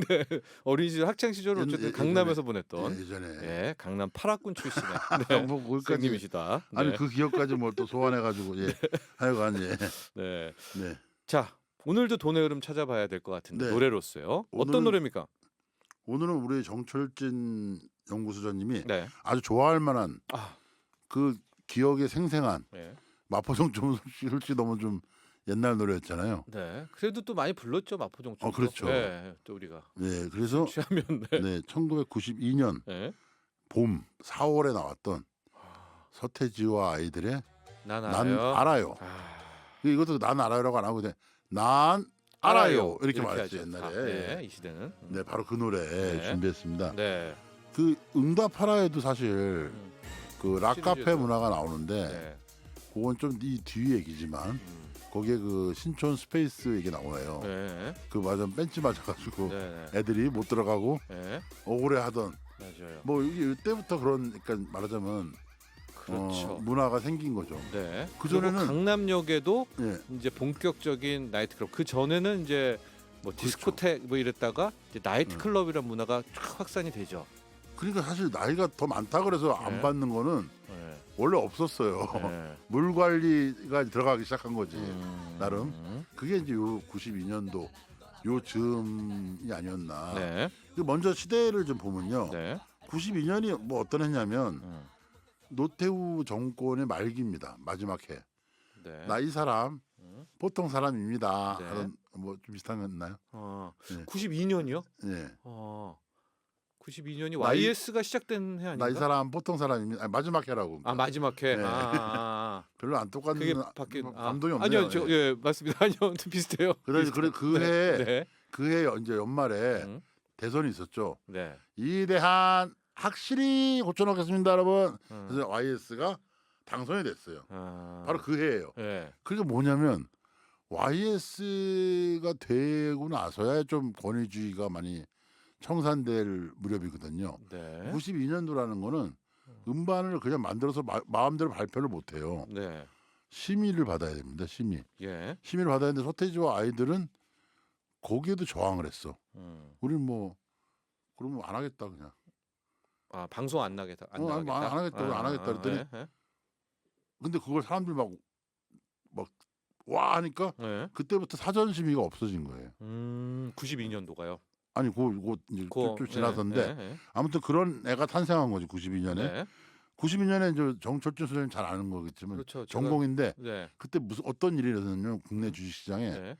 네. 어린 시절 학창 시절을 어쨌든 예전에- 강남에서 보냈던 예전에. 예, 강남 파라군 출신의 네. 뭐 거기까지. 쌩님이시다. 네. 아니 그 기억까지 뭘 또 소환해가지고 하여간 네. 네. 자, 오늘도 돈의 흐름 찾아봐야 될 것 같은데 네. 노래로서요. 어떤 오늘은- 노래입니까? 오늘은 우리 정철진 연구소장님이 네. 아주 좋아할 만한 아, 그 기억에 생생한 네. 마포성 좀 솔직히 너무 좀 옛날 노래였잖아요. 네. 그래도 또 많이 불렀죠 마포종 쪽. 그렇죠. 네. 또 우리가 네, 그래서 취하면 네. 네, 1992년 네. 봄 4월에 나왔던 서태지와 아이들의 난 난 알아요. 알아요. 이것도 난 알아요라고 안 하고 그냥 난 알아요 이렇게 말했죠 하죠. 옛날에. 네, 이 시대는. 네, 바로 그 노래 네. 준비했습니다. 네. 그 응답하라에도 사실 그 락카페 시리즈죠. 문화가 나오는데 네. 그건 좀 이 뒤 얘기지만 거기에 그 신촌 스페이스 얘기 나와요. 네. 그 맞아 벤치 맞아가지고 네. 애들이 못 들어가고 네. 억울해하던 맞아요. 뭐 이때부터 그런 그러니까 말하자면 그렇죠. 문화가 생긴 거죠. 네. 그 그리고 전에는- 강남역에도 예. 이제 본격적인 나이트클럽. 그 전에는 이제 뭐 디스코텍 뭐 이랬다가 이제 나이트클럽이라는 문화가 쫙 확산이 되죠. 그러니까 사실 나이가 더 많다 그래서 안 네. 받는 거는 네. 원래 없었어요. 네. 물 관리가 들어가기 시작한 거지. 음. 나름. 그게 이제 요 92년도 요 즈음이 아니었나. 네. 그 먼저 시대를 좀 보면요. 네. 92년이 뭐 어떤 해냐면 음. 노태우 정권의 말기입니다. 마지막 해. 네. 나 이 사람 음. 보통 사람입니다. 네. 하던 뭐 좀 비슷한 거 있나요? 네. 네. 92년이요? 예. 92년이 나 이- YS가 시작된 해 아닌가? 나 이 사람 보통 사람입니다. 아니, 마지막 해라고. 아 마지막 해. 네. 아. 별로 안 똑같은 그게 바뀐 감동이 없네요. 아니요, 저 예, 맞습니다. 아니요, 좀 비슷해요. 그래서 그해 네. 그해 이제 연말에 음. 대선이 있었죠. 네. 이 대한 확실히 고쳐놓겠습니다, 여러분. 음. 그래서 YS가 당선이 됐어요. 아. 바로 그 해예요. 예. 그게 뭐냐면 YS가 되고 나서야 좀 권위주의가 많이 청산될 무렵이거든요. 네. 92년도라는 거는 음반을 그냥 만들어서 마음대로 발표를 못 해요. 네. 심의를 받아야 됩니다. 심의. 예. 심의를 받아야 되는데 서태지와 아이들은 거기에도 저항을 했어. 우리는 뭐 그러면 안 하겠다 그냥. 아 방송 안 나겠다. 안 안 나가겠다. 하겠다, 안 하겠다 그랬더니 예. 근데 그걸 사람들이 막 와 하니까 예. 그때부터 사전 심의가 없어진 거예요. 92년도가요. 아니 그거 이제 좀 지나던데 예. 아무튼 그런 애가 탄생한 거지 92년에. 네. 92년에 이제 정철준 선생님 잘 아는 거겠지만 그렇죠. 전공인데 네. 그때 무슨 어떤 일이 일어났냐면 국내 주식시장에 네.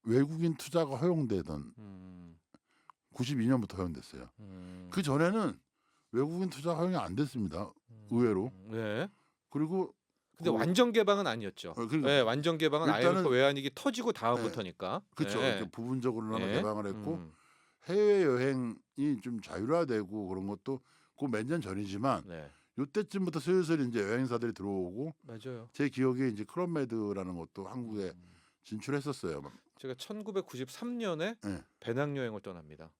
외국인 투자가 허용되던 92년부터 허용됐어요. 그 전에는 외국인 투자 허용이 안 됐습니다. 의외로. 네. 그리고 근데 그- 완전 개방은 아니었죠. 그러니까 네, 완전 개방은 일단은- 아메리카 외환위기 터지고 다음부터니까. 그렇죠. 네. 이렇게 부분적으로나마 네. 개방을 했고 음. 해외 여행이 좀 자율화되고 그런 것도 그 몇 년 전이지만 네. 이때쯤부터 슬슬 이제 여행사들이 들어오고 맞아요. 제 기억에 이제 클럽메드라는 것도 한국에 음. 진출했었어요. 막. 제가 1993년에 네. 배낭여행을 떠납니다.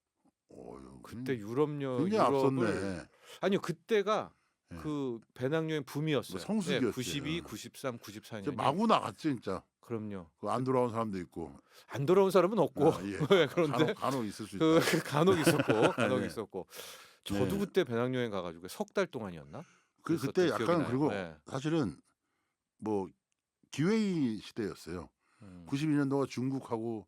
그때 유럽 굉장히 유럽을 앞섰네. 아니요 그때가 네. 그 배낭여행 붐이었어요. 뭐 성수기였어요. 92, 93, 94년. 진짜 마구 나갔지 진짜. 그럼요. 그 안 돌아온 사람도 있고. 안 돌아온 사람은 없고. 아, 예. 네, 그런데 간혹 있을 수 있다. 그 간혹 있었고 간혹 네. 있었고. 저도 네. 그때 배낭여행 가가지고 석 달 동안이었나? 그때 그랬었던 기억이 약간 나요. 그리고 네. 사실은 뭐 기회의 시대였어요. 92년도가 중국하고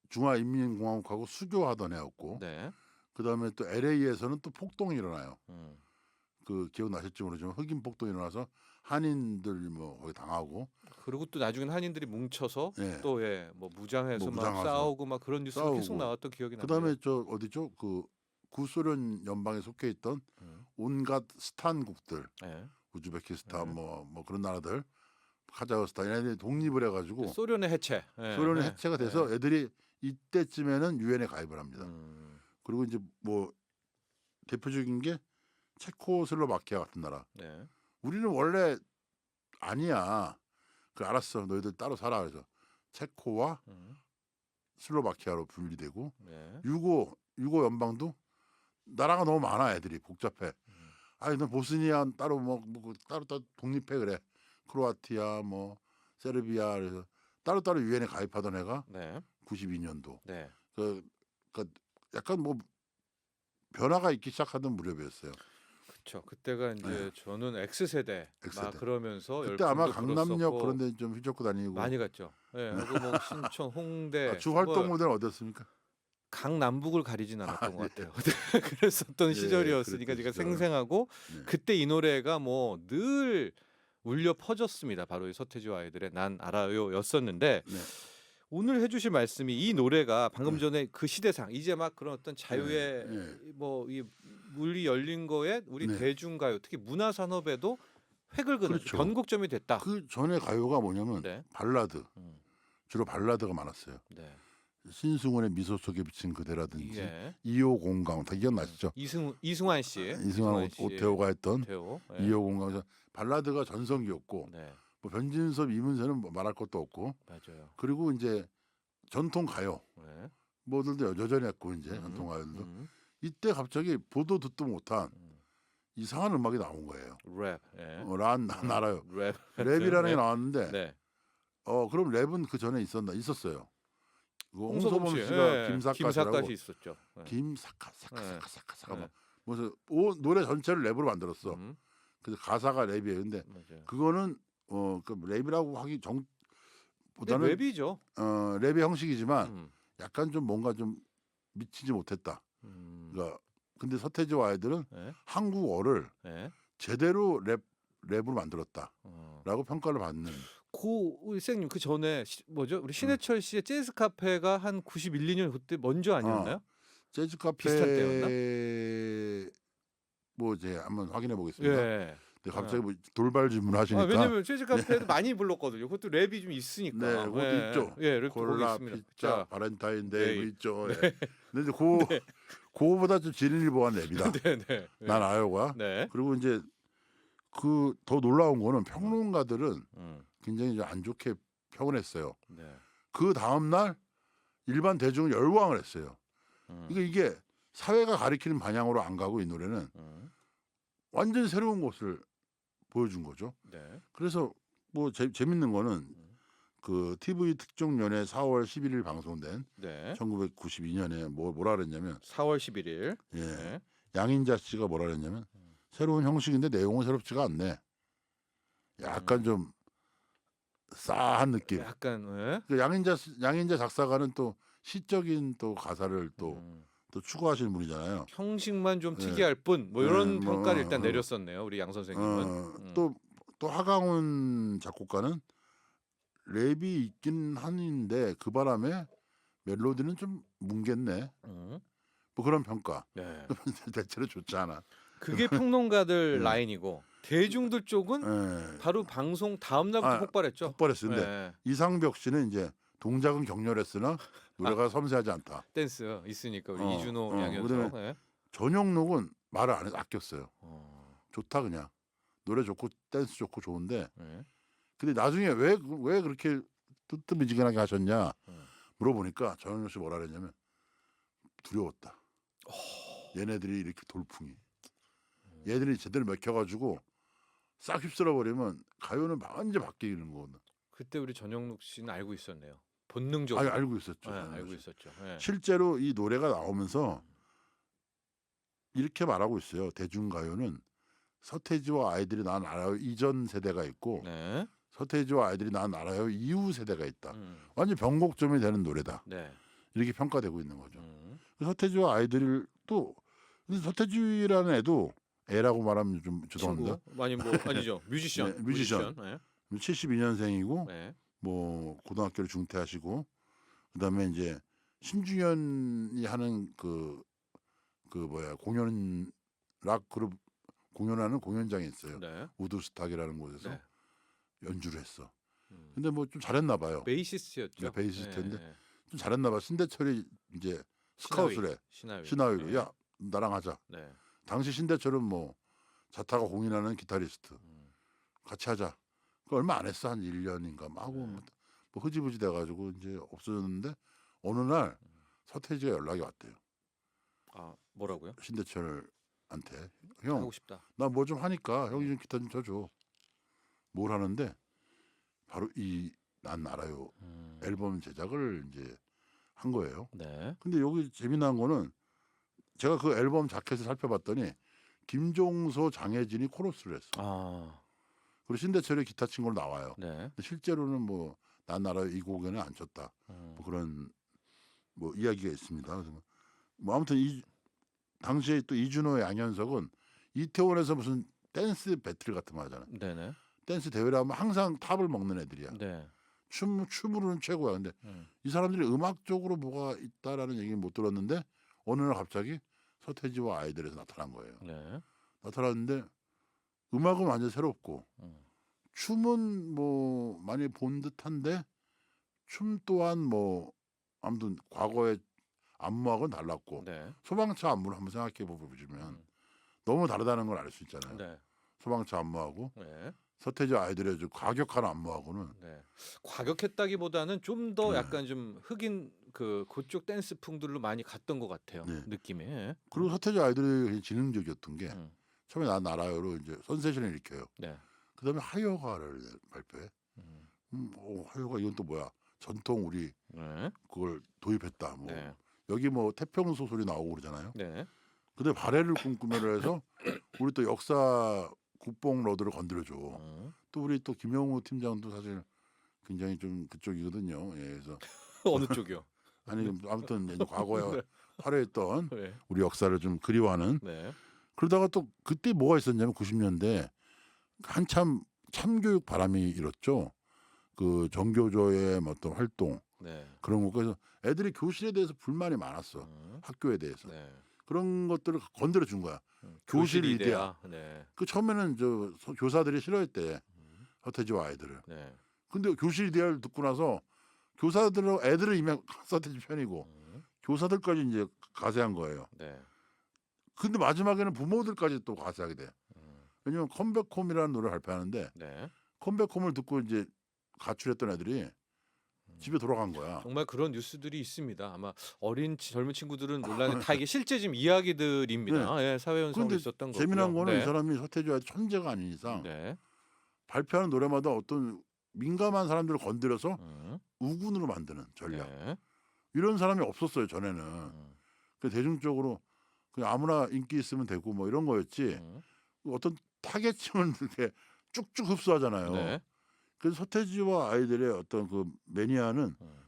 중화인민공화국하고 수교하던 해였고 네. 그다음에 또 LA에서는 또 폭동이 일어나요. 음. 그 기억나실지 모르지만 흑인 폭동이 일어나서 한인들 뭐 거기 당하고 그리고 또 나중엔 한인들이 뭉쳐서 예. 또 예, 뭐 무장해서 뭐 막 무장해서 싸우고 막 그런 뉴스가 싸우고. 계속 나왔던 기억이 나요. 그다음에 저 어디죠? 그 구소련 연방에 속해 있던 온갖 스탄국들 예. 우즈베키스탄 뭐 그런 나라들 카자흐스탄 얘네들이 독립을 해가지고 소련의 해체. 예. 소련의 예. 해체가 돼서 애들이 이때쯤에는 유엔에 가입을 합니다. 음. 그리고 이제 뭐 대표적인 게 체코슬로바키아 같은 나라. 네. 우리는 원래 아니야. 그 알았어. 너희들 따로 살아. 그래서 체코와 슬로바키아로 분리되고 네. 유고 연방도 나라가 너무 많아. 애들이 복잡해. 아니 너 보스니아 따로 뭐 따로 독립해 그래. 크로아티아 뭐 세르비아 그래서 따로 유엔에 가입하던 애가 네. 92년도. 네. 그 약간 뭐 변화가 있기 시작하던 무렵이었어요. 그렇죠. 그때가 이제 네. 저는 X세대 막 X세대. 그러면서 그때 아마 열풍도 강남역 불었었고 그런 데 좀 휘젓고 다니고 많이 갔죠. 예. 그리고 뭐 신촌, 홍대 주 활동 뭐 모델은 어땠습니까? 강남북을 가리진 않았던 것 예. 같아요. 그랬었던 예, 시절이었으니까 그랬던 제가 시절. 생생하고 네. 그때 이 노래가 뭐 늘 울려 퍼졌습니다. 바로 이 서태지와 아이들의 난 알아요였었는데 네. 오늘 해주실 말씀이 이 노래가 방금 네. 전에 그 시대상 이제 막 그런 어떤 자유의 네. 뭐 이 물이 열린 거에 우리 네. 대중가요 특히 문화 산업에도 획을 그는 그렇죠. 변곡점이 됐다. 그 전에 가요가 뭐냐면 네. 발라드 음, 주로 발라드가 많았어요. 네. 신승훈의 미소 속에 비친 그대라든지 예. 2호 공감 다 기억나시죠? 이승환 씨, 이승환 오태호가 했던 오태호. 예. 2호 공감에서 발라드가 전성기였고 네, 뭐 변진섭, 이문세는 뭐 말할 것도 없고 맞아요. 그리고 이제 전통 가요 네. 뭐들도 여전히 했고 이제 전통 가요들도 이때 갑자기 보도 듣도 못한 이상한 음악이 나온 거예요. 랩. 예. 난 알아요. 랩. 랩이라는 네. 게 나왔는데 네. 그럼 랩은 그 전에 있었어요. 그 홍서범 홍서범 씨, 씨가 예. 김사카시라고 김사까시 있었죠. 예. 김사카사카사카사카 네. 막 무슨 노래 전체를 랩으로 만들었어. 그래서 가사가 랩이에요. 근데 맞아요. 그거는 그 랩이라고 하기 근데 보다는 랩이죠. 랩의 형식이지만 음. 약간 좀 뭔가 좀 미치지 못했다. 음. 그러니까 근데 서태지와 아이들은 예. 한국어를 예. 제대로 랩으로 만들었다라고 어. 평가를 받는. 우리 선생님 그 전에 뭐죠? 우리 신해철 씨의 재즈 카페가 한 91, 2년 그때 먼저 아니었나요? 재즈 비슷한 카페 뭐 이제 한번 확인해 보겠습니다. 예. 근데 갑자기 뭐 돌발 질문하시니까 왜냐면 재즈 카페도 많이 불렀거든요. 그것도 랩이 좀 있으니까. 네, 그것도 예. 있죠. 예, 랩도 거기 콜라, 있습니다. 피자, 자, 바렌타인데이 뭐 네. 있죠. 예. 근데 그거보다 좀 진일보한 랩이다. 네, 네. 난 아요가. 네. 그리고 이제 그 더 놀라운 거는 평론가들은 음. 굉장히 좀 안 좋게 평을 했어요. 네. 그 다음 날 일반 대중은 열광을 했어요. 음. 이게 사회가 가리키는 방향으로 안 가고 이 노래는 완전 새로운 것을 보여준 거죠. 네. 그래서 뭐 재밌는 거는 그 TV 특종 연예 4월 11일 방송된 네. 1992년에 뭐라 그랬냐면 4월 11일. 예. 네. 양인자 씨가 뭐라 그랬냐면 새로운 형식인데 내용은 새롭지가 않네. 약간 좀 싸한 느낌. 약간 예. 그 양인자 작사가는 또 시적인 또 가사를 또 추구하시는 분이잖아요. 형식만 좀 예. 특이할 뿐 뭐 이런 예, 뭐, 평가를 일단 내렸었네요. 우리 양 선생님은. 또 하강훈 작곡가는 랩이 있긴 한데 그 바람에 멜로디는 좀 뭉겠네. 뭐 그런 평가. 네. 대체로 좋지 않아. 그게 평론가들 네. 라인이고 대중들 쪽은 예. 바로 방송 다음 날부터 아, 폭발했죠. 폭발했어요. 근데 네. 이상벽 씨는 이제 동작은 격렬했으나 노래가 섬세하지 않다. 댄스 있으니까 우리 이준호 그다음에 양현석. 네. 전용록은 말을 안 해서 아꼈어요. 어. 좋다 그냥 노래 좋고 댄스 좋고 좋은데 네. 근데 나중에 왜 그렇게 뜨뜻미지근하게 하셨냐 물어보니까 전용록 씨 뭐라 그랬냐면 두려웠다. 얘네들이 이렇게 돌풍이 얘들이 제대로 맥혀가지고 싹 휩쓸어 버리면 가요는 완전 바뀌는 거거든. 그때 우리 전영록 씨는 알고 있었네요. 본능적으로. 알고 있었죠. 네, 전용록 알고 씨. 있었죠. 네. 실제로 이 노래가 나오면서 이렇게 말하고 있어요. 대중가요는 서태지와 아이들이 난 알아요 이전 세대가 있고 네. 서태지와 아이들이 난 알아요 이후 세대가 있다. 음. 완전 변곡점이 되는 노래다. 네. 이렇게 평가되고 있는 거죠. 서태지와 아이들이 또 근데 서태지라는 애도 애라고 말하면 좀 죄송합니다. 친구 많이 뭐 아니죠. 뮤지션. 네, 뮤지션. 네. 72년생이고 네. 뭐 고등학교를 중퇴하시고 그다음에 이제 신중현이 하는 그 뭐야 공연 락 그룹 공연하는 공연장이 있어요. 네. 우드스탁이라는 곳에서 네. 연주를 했어. 근데 뭐 좀 잘했나 봐요. 베이시스트였죠. 네, 베이시스트인데 네. 좀 잘했나 봐. 신대철이 이제 스카웃을 해. 신하위로 네. 야 나랑 하자. 네. 당시 신대철은 뭐 자타가 공인하는 기타리스트 같이 하자. 그 얼마 안 했어 한 1년인가 막 하고 뭐 흐지부지 돼가지고 이제 없어졌는데 어느 날 서태지가 연락이 왔대요. 아 뭐라고요? 신대철한테 형 하고 싶다. 나 뭐 좀 하니까 형이 좀 기타 좀 쳐줘. 뭘 하는데 바로 이 난 알아요 앨범 제작을 이제 한 거예요. 네. 근데 여기 재미난 거는 제가 그 앨범 자켓을 살펴봤더니 김종서, 장혜진이 코러스를 했어. 아. 그리고 신대철이 기타 친 걸로 나와요. 네. 근데 실제로는 뭐 난 알아요 이 곡에는 안 쳤다. 뭐 그런 뭐 이야기가 있습니다. 그래서 뭐 아무튼 이 당시에 또 이준호, 양현석은 이태원에서 무슨 댄스 배틀 같은 거 하잖아요. 네네. 댄스 대회를 하면 항상 탑을 먹는 애들이야. 네. 춤으로는 최고야. 근데 이 사람들이 음악적으로 뭐가 있다라는 얘기는 못 들었는데 어느 날 갑자기 서태지와 아이들에서 나타난 거예요. 네. 나타났는데 음악은 완전 새롭고 음. 춤은 뭐 많이 본 듯한데 춤 또한 뭐 아무튼 과거의 안무하고는 달랐고 네. 소방차 안무를 한번 생각해 보시면 음. 너무 다르다는 걸 알 수 있잖아요. 네. 소방차 안무하고 네. 서태지 아이들의 좀 과격한 안무하고는 네. 과격했다기보다는 좀 더 네. 약간 좀 흑인 그쪽 댄스풍들로 많이 갔던 것 같아요. 네. 느낌이. 그리고 서태지 아이들이 굉장히 지능적이었던 게 음. 처음에 난 알아요로 이제 선세션을 일으켜요. 네. 그다음에 하이어가를 발표해. 음. 하이어가 이건 또 뭐야? 전통 우리 네. 그걸 도입했다. 뭐 네. 여기 뭐 태평소 소리 나오고 그러잖아요. 네. 근데 발해를 꿈꾸며를 해서 우리 또 역사 국뽕 로드를 건드려줘. 또 우리 또 김영우 팀장도 사실 굉장히 좀 그쪽이거든요. 예, 그래서 어느 쪽이요? 아니 아무튼 이제 과거에 화려했던 네. 우리 역사를 좀 그리워하는. 네. 그러다가 또 그때 뭐가 있었냐면 90년대 한참 참교육 바람이 일었죠. 그 정교조의 어떤 활동 네. 그런 거. 그래서 애들이 교실에 대해서 불만이 많았어. 학교에 대해서. 네. 그런 것들을 건드려 준 거야. 교실 이데아. 네. 그 처음에는 교사들이 싫어했대. 서태지와 아이들을. 네. 근데 교실 이데아를 듣고 나서 교사들하고 애들은 이미 서태지 편이고 교사들까지 이제 가세한 거예요. 네. 근데 마지막에는 부모들까지 또 가세하게 돼. 왜냐면 컴백홈이라는 노래를 발표하는데 네. 컴백홈을 듣고 이제 가출했던 애들이 집에 돌아간 거야. 정말 그런 뉴스들이 있습니다. 아마 젊은 친구들은 논란에 다 이게 실제 지금 이야기들입니다. 예, 사회 현상으로 근데 있었던 거고요. 재미난 거는 네. 이 사람이 서태지와 천재가 아닌 이상 네. 발표하는 노래마다 어떤 민감한 사람들을 건드려서 음. 우군으로 만드는 전략. 네. 이런 사람이 없었어요 전에는. 그 대중적으로 그냥 아무나 인기 있으면 되고 뭐 이런 거였지. 어떤 타겟층을 이렇게 쭉쭉 흡수하잖아요. 네. 그래서 서태지와 아이들의 어떤 그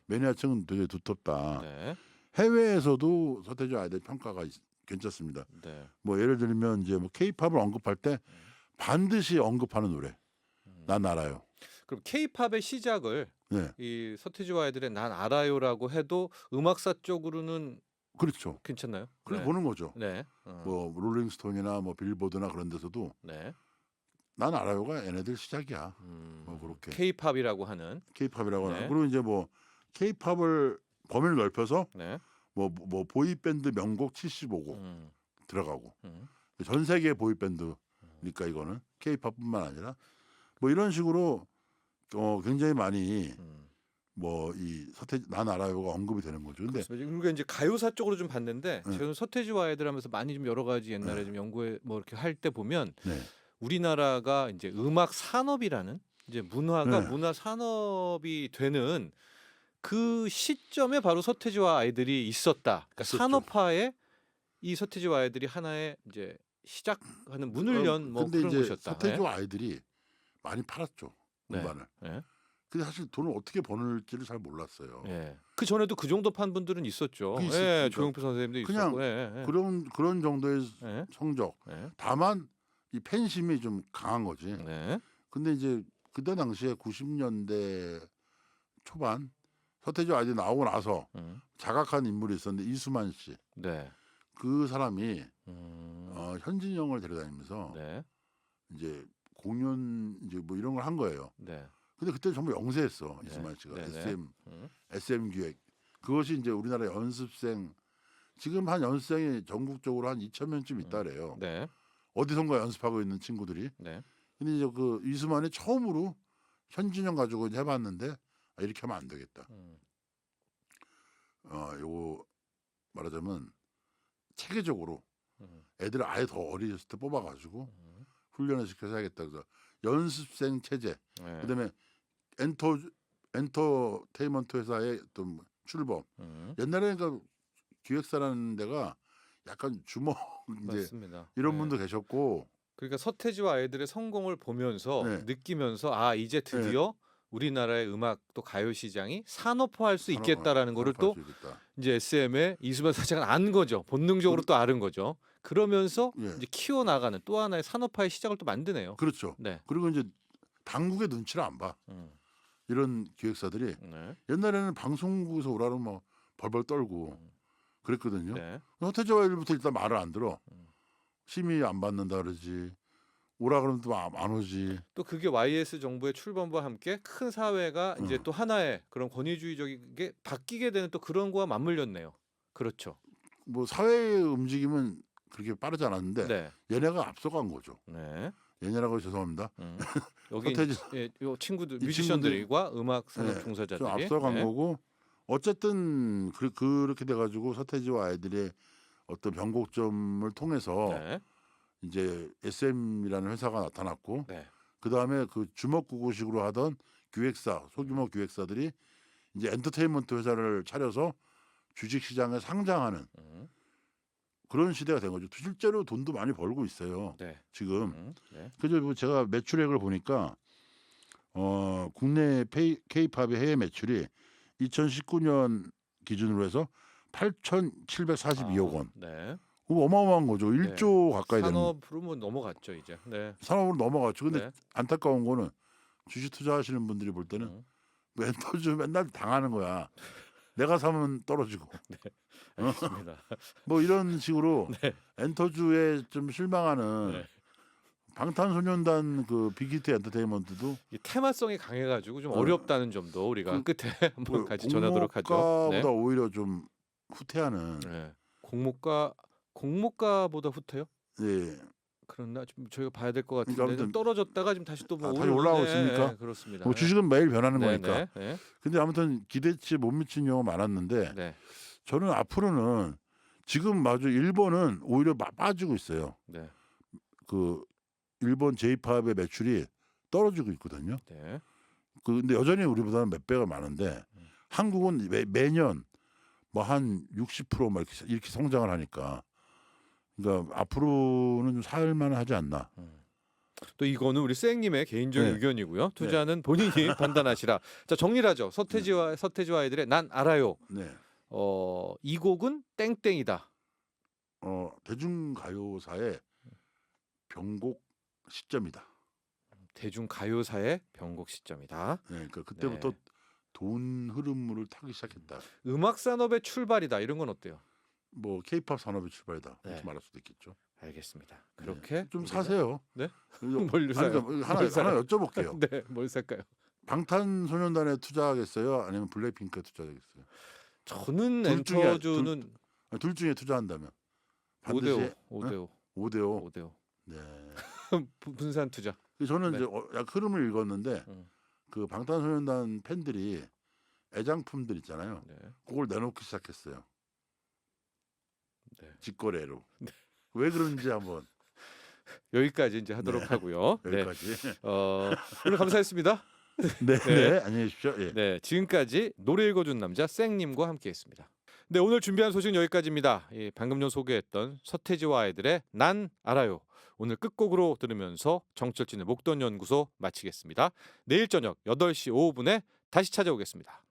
매니아층은 되게 두텁다. 네. 해외에서도 서태지 아이들 평가가 괜찮습니다. 네. 뭐 예를 들면 이제 뭐 K-팝을 언급할 때 반드시 언급하는 노래. 난 알아요. 그럼 K-팝의 시작을 네, 이 서태지와 아이들의 난 알아요라고 해도 음악사 쪽으로는 그렇죠. 괜찮나요? 그래서 네. 보는 거죠. 네. 뭐 롤링스톤이나 뭐 빌보드나 그런 데서도 네. 난 알아요가 얘네들 시작이야. 뭐 그렇게 K-팝이라고 하는. K-팝이라고 네. 하나. 그리고 이제 뭐 K-팝을 범위를 넓혀서 네. 뭐 보이밴드 명곡 75곡 음. 들어가고 음. 전 세계 보이밴드니까 이거는 K-팝뿐만 아니라 뭐 이런 식으로 굉장히 많이 뭐 이 서태지 난 알아요가 언급이 되는 거죠. 근데 그러니까 이제 가요사 쪽으로 좀 봤는데 네. 저는 서태지와 아이들 하면서 많이 좀 여러 가지 옛날에 좀 연구해 뭐 이렇게 할 때 보면 네. 우리나라가 이제 음악 산업이라는 이제 문화가 네. 문화 산업이 되는 그 시점에 바로 서태지와 아이들이 있었다. 그러니까 있었죠. 산업화에 이 서태지와 아이들이 하나의 이제 시작하는 문을 연 뭐 근데 그런 이제 곳이었다. 서태지와 아이들이 많이 팔았죠. 네. 음반을. 네. 근데 사실 돈을 어떻게 버는지를 잘 몰랐어요. 예. 그 전에도 그 정도 판 분들은 있었죠. 그 예, 있었으니까. 조용필 선생님도 그냥 있었고. 예, 예. 그런 정도의 예. 성적. 예. 다만 이 팬심이 좀 강한 거지. 네. 근데 이제 그때 당시에 90년대 초반 서태지 아이들이 나오고 나서 자각한 인물이 있었는데 이수만 씨. 네. 그 사람이 현진이 형을 데려다니면서 네. 이제 공연 이제 뭐 이런 걸 한 거예요. 네. 근데 그때 정말 영세했어 네. 이수만 씨가. 네네. SM 기획. 그것이 이제 우리나라 연습생 지금 한 연습생이 전국적으로 한 2,000명쯤 있다래요. 네. 어디선가 연습하고 있는 친구들이. 네. 근데 이제 그 이수만이 처음으로 현진영 가지고 이제 해봤는데 이렇게 하면 안 되겠다. 요거 말하자면 체계적으로 애들을 아예 더 어렸을 때 뽑아가지고 훈련을 시켜서 해야겠다. 그래서 연습생 체제. 네. 그다음에 엔터테인먼트 회사의 어떤 출범. 옛날에 그 기획사라는 데가 약간 주먹 이제 맞습니다. 이런 네. 분도 계셨고. 그러니까 서태지와 아이들의 성공을 보면서 네. 느끼면서 아 이제 드디어 우리나라의 음악 또 가요 시장이 산업화할 수 산업- 있겠다라는 거를 또 산업화할 수 있겠다. 이제 SM의 이수만 사장은 안 거죠. 본능적으로 또 아는 거죠. 그러면서 예. 이제 키워 나가는 또 하나의 산업화의 시작을 또 만드네요. 그렇죠. 네. 그리고 이제 당국의 눈치를 안 봐. 음. 이런 기획사들이 네. 옛날에는 방송국에서 오라는 뭐 벌벌 떨고 그랬거든요. 네. 서태지와 아이들부터 일단 말을 안 들어. 음. 심의 안 받는다 그러지. 오라 그러면 또 안 오지. 또 그게 YS 정부의 출범과 함께 큰 사회가 이제 또 하나의 그런 권위주의적인 게 바뀌게 되는 또 그런 거와 맞물렸네요. 그렇죠. 뭐 사회의 움직임은 그렇게 빠르지 않았는데 네. 얘네가 앞서간 거죠. 네. 얘네라고 죄송합니다. 여기 서태지 예, 요 친구들 이 뮤지션들과 음악 산업 네, 종사자들이 좀 앞서간 네. 거고 어쨌든 그렇게 돼가지고 서태지와 아이들의 어떤 변곡점을 통해서 네. 이제 SM이라는 회사가 나타났고 네. 그 다음에 그 주먹구구식으로 하던 기획사 소규모 기획사들이 이제 엔터테인먼트 회사를 차려서 주식시장에 상장하는 그런 시대가 된 거죠. 실제로 돈도 많이 벌고 있어요. 네. 지금. 네. 그래서 뭐 제가 매출액을 보니까 국내 K-팝의 해외 매출이 2019년 기준으로 해서 8,742억 원. 네. 그거 어마어마한 거죠. 1조 가까이 되는. 산업으로 뭐 넘어갔죠 이제. 네. 산업으로 넘어갔죠. 근데 네. 안타까운 거는 주식 투자하시는 분들이 볼 때는 뭐 엔터주 맨날 당하는 거야. 내가 사면 떨어지고. 알겠습니다. 뭐 이런 식으로 네. 엔터주에 좀 실망하는 네. 방탄소년단 그 빅히트 엔터테인먼트도 이 테마성이 강해가지고 좀 어렵다는 점도 우리가 끝에 한번 그 같이 전하도록 하죠. 공모가보다 오히려 좀 후퇴하는. 네. 공모가보다 후퇴요? 예. 그렇나 좀 저희가 봐야 될 것 같은데 그러니까 좀 아무튼 떨어졌다가 지금 다시 또뭐 다시 올라오고 있으니까. 네, 그렇습니다. 뭐 주식은 매일 변하는 네, 거니까. 네, 네, 근데 아무튼 기대치에 못 미친 경우가 많았는데 네, 저는 앞으로는 지금 마저 일본은 오히려 빠지고 있어요. 네, 그 일본 J-팝의 매출이 떨어지고 있거든요. 네. 근데 여전히 우리보다는 몇 배가 많은데 한국은 매년 뭐 한 60%막 이렇게 성장을 하니까 그러니까 앞으로는 좀 살만 하지 않나. 또 이거는 우리 쌩님의 개인적인 네. 의견이고요. 투자는 본인이 판단하시라. 자 정리를 하죠. 서태지와 아이들의 난 알아요. 네. 이 곡은 땡땡이다. 대중가요사의 변곡 시점이다. 대중가요사의 변곡 시점이다. 네, 그러니까 그때부터 네. 돈 흐름을 타기 시작했다. 음악 산업의 출발이다. 이런 건 어때요? 뭐 K-팝 산업의 출발이다. 네. 이렇게 말할 수도 있겠죠. 알겠습니다. 그렇게 좀 우리가- 사세요. 네? 그래서- 뭘 아니, 사요? 그러니까 하나 뭘 사요? 하나 여쭤볼게요. 네, 뭘 살까요? 방탄소년단에 투자하겠어요? 아니면 블랙핑크에 투자하겠어요? 저는 둘 중에- 엔터주는 둘 중에 투자한다면 5대5, 반드시 5대5, 5대5. 5대5. 네. 분산 투자. 저는 네. 이제 흐름을 읽었는데 음. 그 방탄소년단 팬들이 애장품들 있잖아요. 네. 그걸 내놓기 시작했어요. 네. 직거래로. 왜 그런지 한번 여기까지 이제 하도록 하고요. 네. 여기까지. 오늘 감사했습니다. 네, 네. 네. 안녕히 계십시오. 예. 네, 지금까지 노래 읽어준 남자 쌩님과 함께했습니다. 네, 오늘 준비한 소식 여기까지입니다. 방금 전 소개했던 서태지와 아이들의 난 알아요. 오늘 끝곡으로 들으면서 정철진의 목돈연구소 마치겠습니다. 내일 저녁 8시 5분에 다시 찾아오겠습니다.